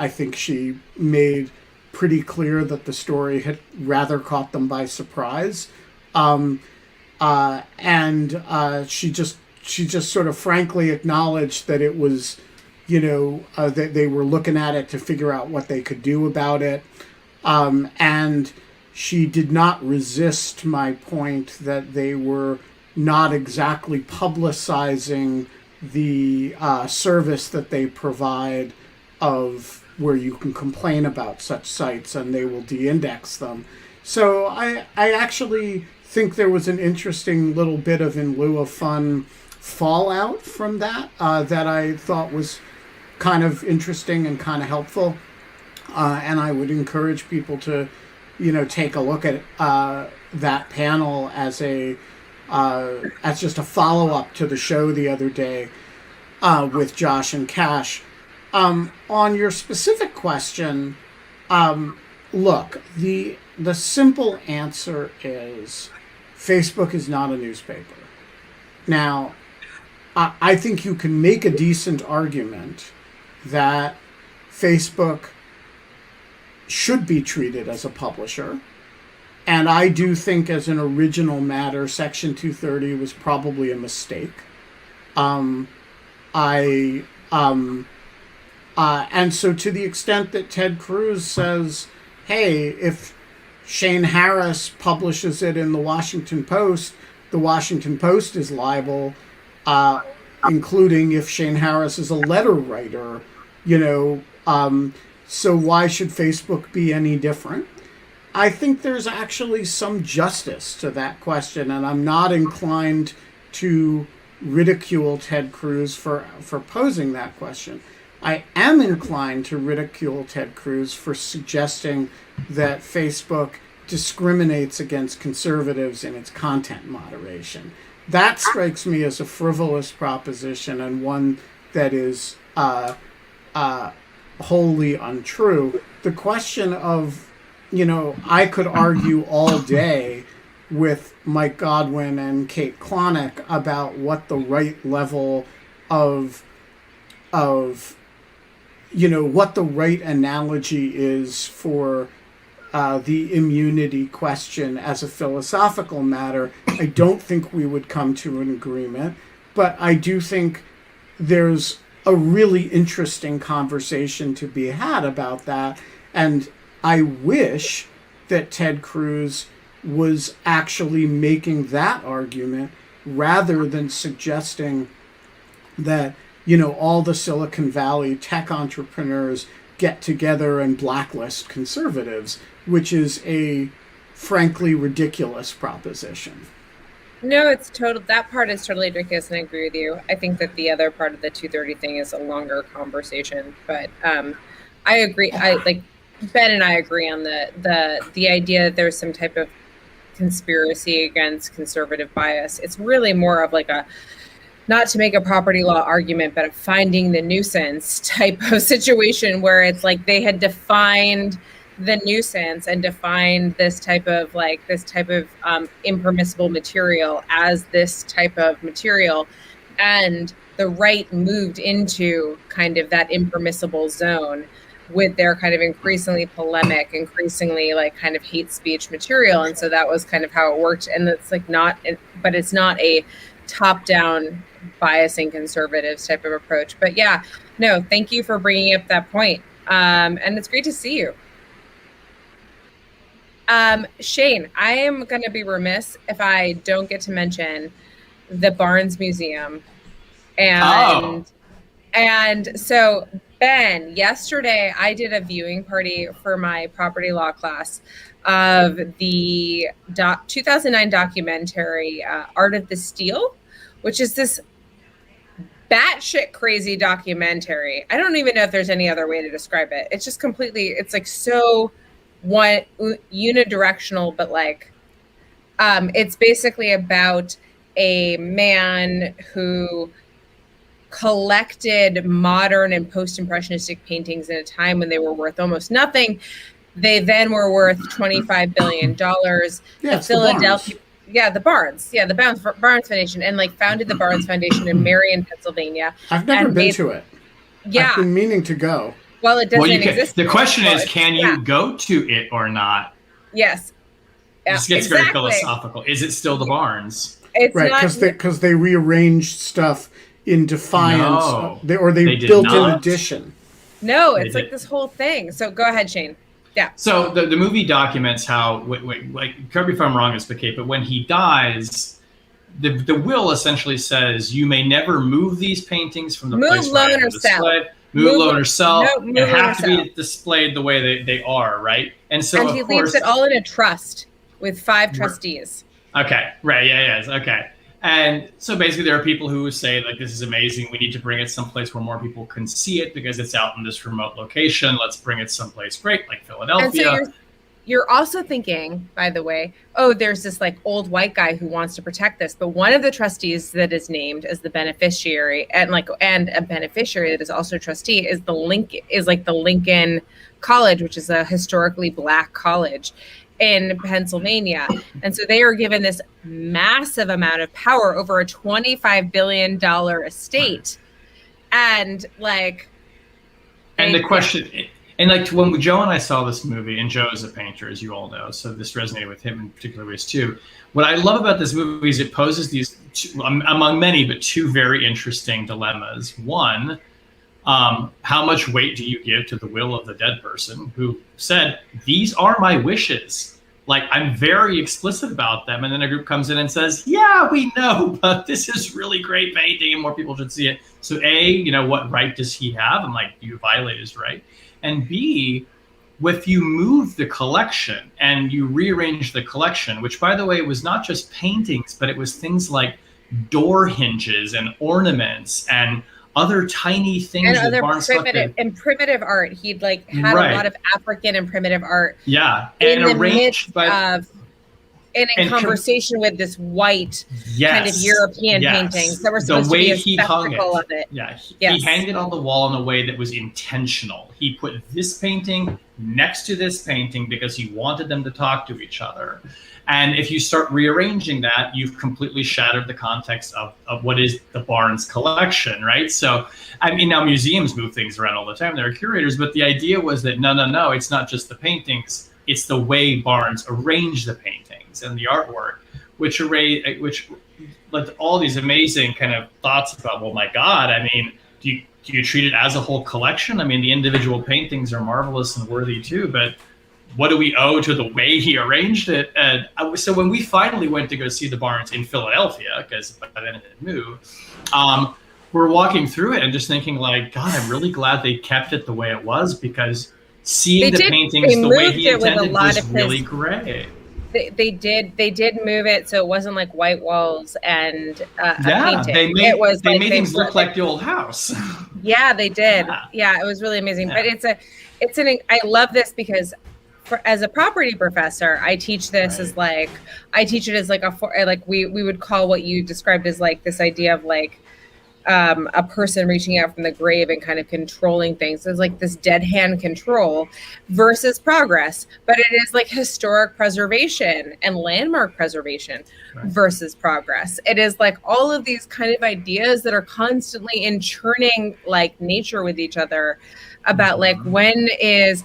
think she made pretty clear that the story had rather caught them by surprise. She just sort of frankly acknowledged that it was, that they were looking at it to figure out what they could do about it. And she did not resist my point that they were not exactly publicizing the service that they provide of where you can complain about such sites and they will de-index them. So I actually think there was an interesting little bit of in lieu of fun fallout from that that I thought was kind of interesting and kind of helpful. And I would encourage people to, take a look at that panel as just a follow-up to the show the other day with Josh and Cash. On your specific question, look, the simple answer is Facebook is not a newspaper. Now, I think you can make a decent argument that Facebook should be treated as a publisher. And I do think as an original matter, Section 230 was probably a mistake. And so to the extent that Ted Cruz says, hey, if Shane Harris publishes it in the Washington Post is liable, including if Shane Harris is a letter writer, so why should Facebook be any different? I think there's actually some justice to that question, and I'm not inclined to ridicule Ted Cruz for posing that question. I am inclined to ridicule Ted Cruz for suggesting that Facebook discriminates against conservatives in its content moderation. That strikes me as a frivolous proposition and one that is wholly untrue. The question of, I could argue all day with Mike Godwin and Kate Klonick about what the right level of what the right analogy is for the immunity question as a philosophical matter. I don't think we would come to an agreement, but I do think there's a really interesting conversation to be had about that. And I wish that Ted Cruz was actually making that argument rather than suggesting that, all the Silicon Valley tech entrepreneurs get together and blacklist conservatives, which is a frankly ridiculous proposition. No, that part is totally ridiculous, and I agree with you. I think that the other part of the 230 thing is a longer conversation, but I agree. Ben and I agree on the idea that there's some type of conspiracy against conservative bias. It's really more of like a, not to make a property law argument, but a finding the nuisance type of situation where it's like they had defined the nuisance and defined this type of impermissible material as this type of material, and the right moved into kind of that impermissible zone with their kind of increasingly polemic, increasingly kind of hate speech material. And so that was kind of how it worked. And it's but it's not a top-down biasing conservatives type of approach. But yeah, no, thank you for bringing up that point. And it's great to see you. Shane, I am going to be remiss if I don't get to mention the Barnes Museum. And so, Ben, yesterday I did a viewing party for my property law class of the 2009 documentary Art of the Steal, which is this batshit crazy documentary. I don't even know if there's any other way to describe it. It's just completely, it's so unidirectional, but it's basically about a man who collected modern and post-impressionistic paintings in a time when they were worth almost nothing, They then were worth $25 billion. Yeah, Philadelphia. The Barnes. Yeah, the Barnes Foundation, and like founded the Barnes Foundation in Marion, Pennsylvania. I've never been to it. Yeah. I've been meaning to go. Well, it doesn't exist. The question is, can you go to it or not? Yes. This gets very philosophical. Is it still the Barnes? It's right, because they rearranged stuff in defiance, they built an addition. No, it's like this whole thing. So go ahead, Shane. Yeah. So the movie documents how, like, correct me if I'm wrong, Kate, but when he dies, the will essentially says you may never move these paintings from the place where they're displayed. Move, loan, or sell, and have to be displayed the way they are, right? And so, he leaves it all in a trust with 5 trustees. Okay, right, yes, okay. And so basically there are people who say, like, this is amazing. We need to bring it someplace where more people can see it because it's out in this remote location. Let's bring it someplace great, like Philadelphia. And so you're also thinking, by the way, there's this like old white guy who wants to protect this. But one of the trustees that is named as the beneficiary and a beneficiary that is also a trustee is the Lincoln College, which is a historically Black college in Pennsylvania. And so they are given this massive amount of power over a $25 billion estate. And like, and the question, and like when Joe and I saw this movie, and Joe is a painter, as you all know, so this resonated with him in particular ways too. What I love about this movie is it poses these among many, but 2 very interesting dilemmas. One, how much weight do you give to the will of the dead person who said, these are my wishes? Like, I'm very explicit about them. And then a group comes in and says, yeah, we know, but this is really great painting and more people should see it. So A, what right does he have? And like, you violate his right. And B, if you move the collection and you rearrange the collection, which by the way, was not just paintings, but it was things like door hinges and ornaments and other tiny things and that other Barnes primitive art. He'd like had a lot of African and primitive art. Yeah, and in the midst of in conversation with this white kind of European paintings that were supposed to be a spectacle of it. Yeah, he hanged it on the wall in a way that was intentional. He put this painting next to this painting because he wanted them to talk to each other. And if you start rearranging that, you've completely shattered the context of what is the Barnes collection, right? So, I mean, now museums move things around all the time. There are curators, but the idea was that no, it's not just the paintings. It's the way Barnes arranged the paintings and the artwork, which led all these amazing kind of thoughts about, well, my God, I mean, do you treat it as a whole collection? I mean, the individual paintings are marvelous and worthy too, but what do we owe to the way he arranged it? And so when we finally went to go see the Barnes in Philadelphia, because by then it had moved, we're walking through it and just thinking like, God, I'm really glad they kept it the way it was, because seeing the paintings the way he intended was really great. They did move it so it wasn't like white walls and a painting. They made things look like the old house. Yeah, they did. Yeah, it was really amazing. Yeah. But I love this because as a property professor, I teach this as like, I teach it as like we would call what you described as like this idea of like a person reaching out from the grave and kind of controlling things. It's like this dead hand control versus progress, but it is like historic preservation and landmark preservation versus progress. It is like all of these kind of ideas that are constantly in churning like nature with each other about like when is,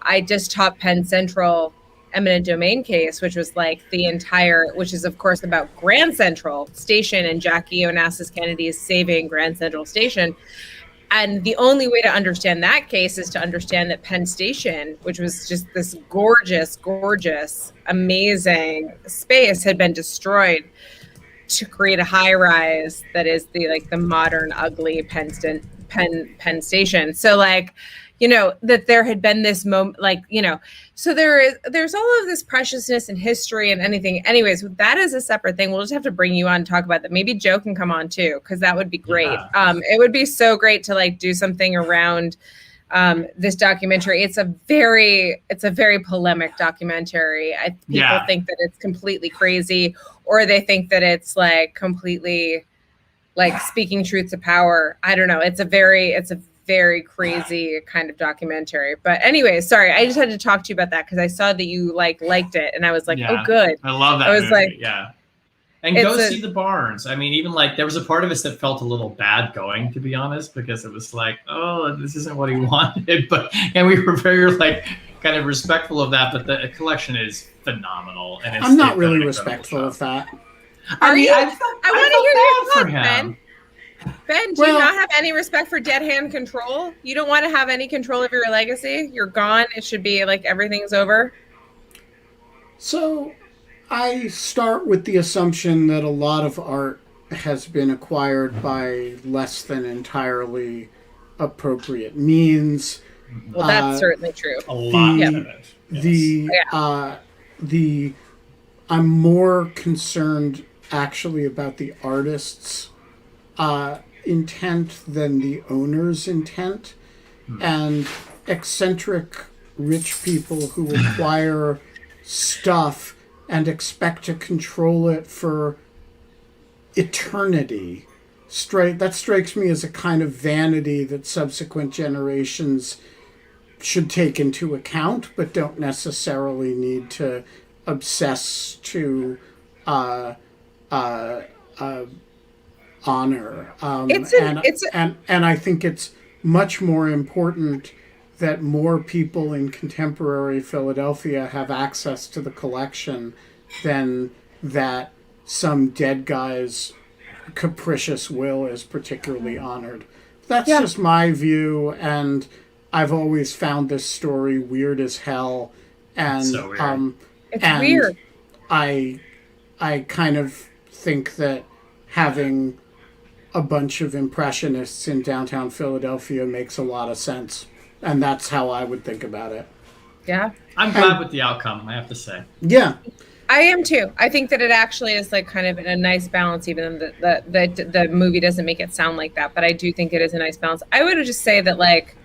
I just taught Penn Central eminent domain case, which was like which is of course about Grand Central Station and Jackie Onassis Kennedy's saving Grand Central Station. And the only way to understand that case is to understand that Penn Station, which was just this gorgeous, gorgeous, amazing space, had been destroyed to create a high rise that is the modern ugly Penn Station. So like, that there had been this moment, so there's all of this preciousness in history and anything. Anyways, that is a separate thing. We'll just have to bring you on and talk about that. Maybe Joe can come on too, because that would be great. Yeah. It would be so great to like do something around this documentary. It's a very polemic documentary. People think that it's completely crazy, or they think that it's like completely like speaking truth to power. I don't know. It's a very very crazy kind of documentary. But anyway, sorry, I just had to talk to you about that because I saw that you liked it, and I was like, oh, good. I love that. I was movie. like, yeah. And go see the Barnes. I mean, even like there was a part of us that felt a little bad going, to be honest, because it was like, oh, this isn't what he wanted. And we were very like kind of respectful of that. But the collection is phenomenal. And I'm not really respectful of that. Are you? I want to hear your thoughts, Ben. Ben, do you not have any respect for dead hand control? You don't want to have any control of your legacy? You're gone. It should be like everything's over. So I start with the assumption that a lot of art has been acquired by less than entirely appropriate means. Well, that's certainly true. A lot of it. Yes. I'm more concerned actually about the artist's intent than the owner's intent. And eccentric rich people who acquire stuff and expect to control it for eternity. That strikes me as a kind of vanity that subsequent generations should take into account, but don't necessarily need to obsess to honor. And I think it's much more important that more people in contemporary Philadelphia have access to the collection than that some dead guy's capricious will is particularly honored. That's just my view, and I've always found this story weird as hell. And so weird. It's weird. I kind of think that having a bunch of impressionists in downtown Philadelphia makes a lot of sense. And that's how I would think about it. Yeah. I'm glad with the outcome, I have to say. Yeah. I am too. I think that it actually is like kind of a nice balance, even though the movie doesn't make it sound like that. But I do think it is a nice balance. I would just say that like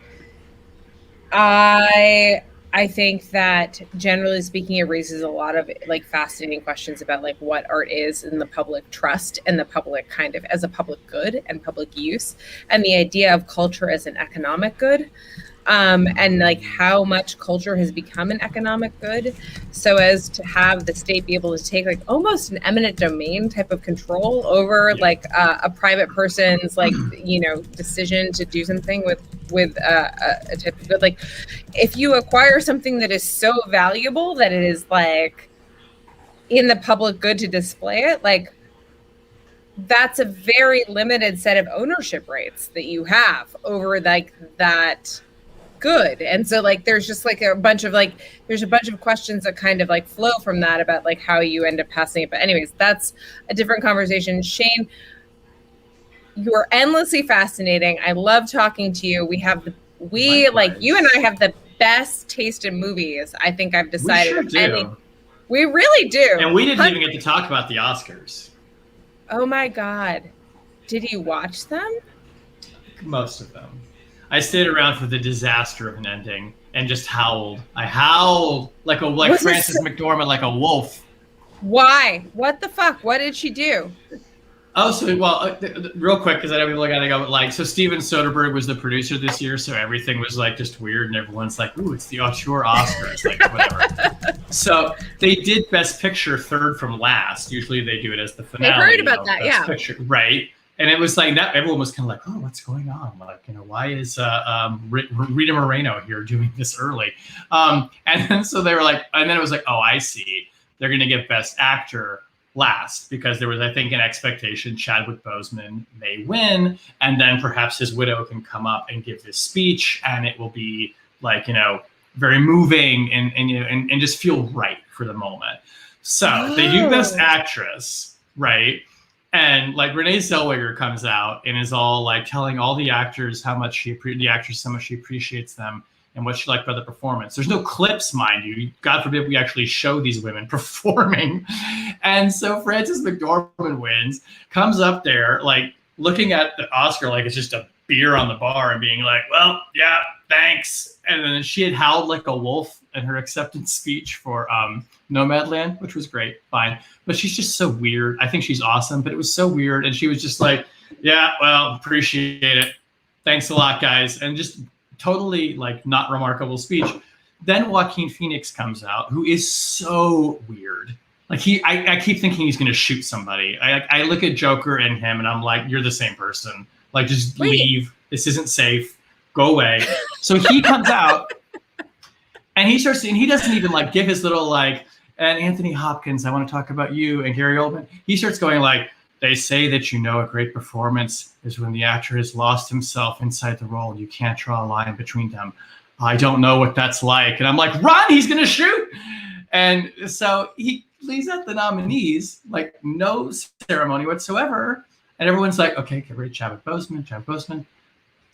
I think that generally speaking, it raises a lot of like fascinating questions about like what art is in the public trust and the public kind of as a public good and public use, and the idea of culture as an economic good. And like how much culture has become an economic good, so as to have the state be able to take like almost an eminent domain type of control over like a private person's like decision to do something with a type of good. Like if you acquire something that is so valuable that it is like in the public good to display it, like that's a very limited set of ownership rights that you have over like that good. And so like there's just like a bunch of questions that kind of like flow from that about like how you end up passing it. But anyways, that's a different conversation. Shane, you're endlessly fascinating. I love talking to you. You and I have the best taste in movies. I think I've decided. We sure do. We really do. And we didn't even get to talk about the Oscars. Oh my God. Did you watch them? Most of them. I stayed around for the disaster of an ending and just howled. I howled like Frances McDormand, like a wolf. Why? What the fuck? What did she do? Oh, so real quick, because I know people gotta go. But like, so Steven Soderbergh was the producer this year, so everything was like just weird, and everyone's like, "Ooh, it's the Auteur Oscars," like whatever. So they did Best Picture third from last. Usually they do it as the finale. I heard about that, Best Picture, right? And it was like that. Everyone was kind of like, "Oh, what's going on? Like, why is Rita Moreno here doing this early?" And then so they were like, and then it was like, "Oh, I see. They're going to get Best Actor last because there was, I think, an expectation Chadwick Boseman may win, and then perhaps his widow can come up and give this speech, and it will be like very moving and just feel right for the moment." So they do Best Actress, right? And like Renee Zellweger comes out and is all like telling all the actors how much she appreciates them and what she liked about the performance. There's no clips, mind you. God forbid we actually show these women performing. And so Frances McDormand wins, comes up there like looking at the Oscar like it's just a beer on the bar and being like, "Well, yeah, thanks." And then she had howled like a wolf in her acceptance speech for Nomadland, which was great, fine. But she's just so weird. I think she's awesome, but it was so weird. And she was just like, "Yeah, well, appreciate it." thanks a lot, guys. And just totally like not remarkable speech. Then Joaquin Phoenix comes out, who is so weird. Like I keep thinking he's going to shoot somebody. I look at Joker and him and I'm like, you're the same person. Like, just leave. This isn't safe. Go away. So he comes out and he starts, and he doesn't even like give his little like, and Anthony Hopkins, I want to talk about you, and Gary Oldman. He starts going like, they say that, a great performance is when the actor has lost himself inside the role. You can't draw a line between them. I don't know what that's like. And I'm like, run, he's going to shoot. And so he leaves out the nominees, like no ceremony whatsoever. And everyone's like, okay, get ready, Chadwick Boseman.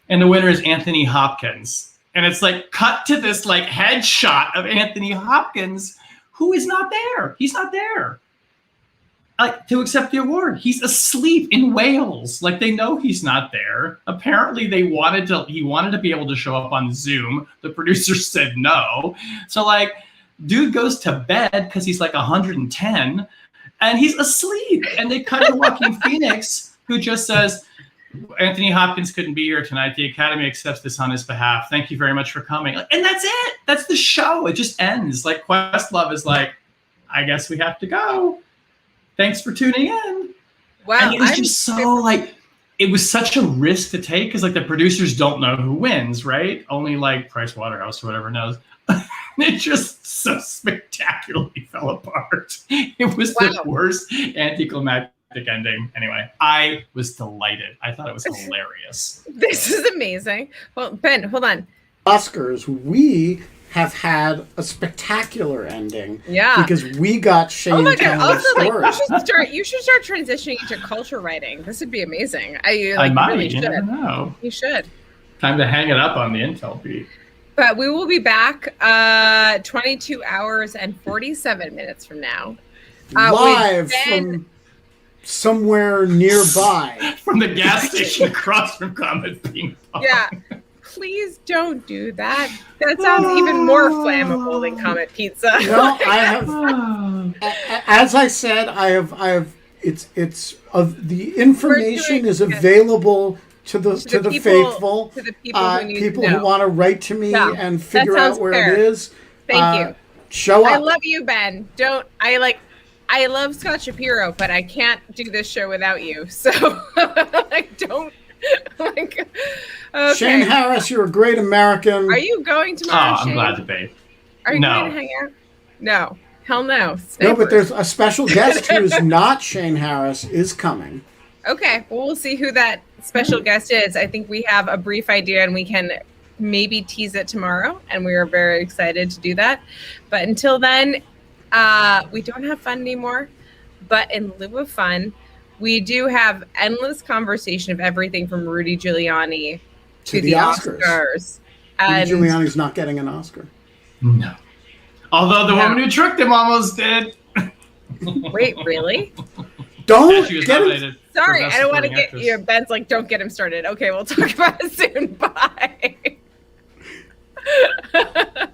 And the winner is Anthony Hopkins. And it's like, cut to this like headshot of Anthony Hopkins, who is not there. He's not there. Like, to accept the award. He's asleep in Wales. Like, they know he's not there. Apparently he wanted to be able to show up on Zoom. The producer said no. So like, dude goes to bed because he's like 110 and he's asleep. And they cut to Joaquin Phoenix, who just says, Anthony Hopkins couldn't be here tonight. The Academy accepts this on his behalf. Thank you very much for coming. And that's it. That's the show. It just ends. Like, Questlove is like, I guess we have to go. Thanks for tuning in. Wow. And it was just so like, it was such a risk to take because like the producers don't know who wins, right? Only like Price Waterhouse or whatever knows. It just so spectacularly fell apart. It was the worst anticlimactic ending. Anyway, I was delighted. I thought it was hilarious. This is amazing. Well, Ben, hold on. Oscars, we have had a spectacular ending. Yeah. Because we got Shane. Oh my God. Also, story. you should start transitioning into culture writing. This would be amazing. I might. Really you never know. You should. Time to hang it up on the Intel beat. But we will be back 22 hours and 47 minutes from now. Live from somewhere nearby. From the gas station across from Comet Ping Pong. Yeah. Please don't do that. That sounds even more flammable than Comet Pizza. No, I have. As I said, I have. It's the information is available to the faithful, to the people who want to write to me and figure out where it is. Thank you. Show up. I love you, Ben. I love Scott Shapiro, but I can't do this show without you. So don't. Okay. Shane Harris, you're a great American. Are you going tomorrow? I'm glad to be. Are you going to hang out? No. Hell no. No, but there's a special guest who's not Shane Harris is coming. Okay. Well, we'll see who that special guest is. I think we have a brief idea and we can maybe tease it tomorrow. And we are very excited to do that. But until then, we don't have fun anymore. But in lieu of fun, we do have endless conversation of everything from Rudy Giuliani to the Oscars. Rudy Giuliani's not getting an Oscar. No. Although the woman who tricked him almost did. Wait, really? Don't get him. Sorry, I don't want to get you. Ben's like, don't get him started. Okay, we'll talk about it soon. Bye.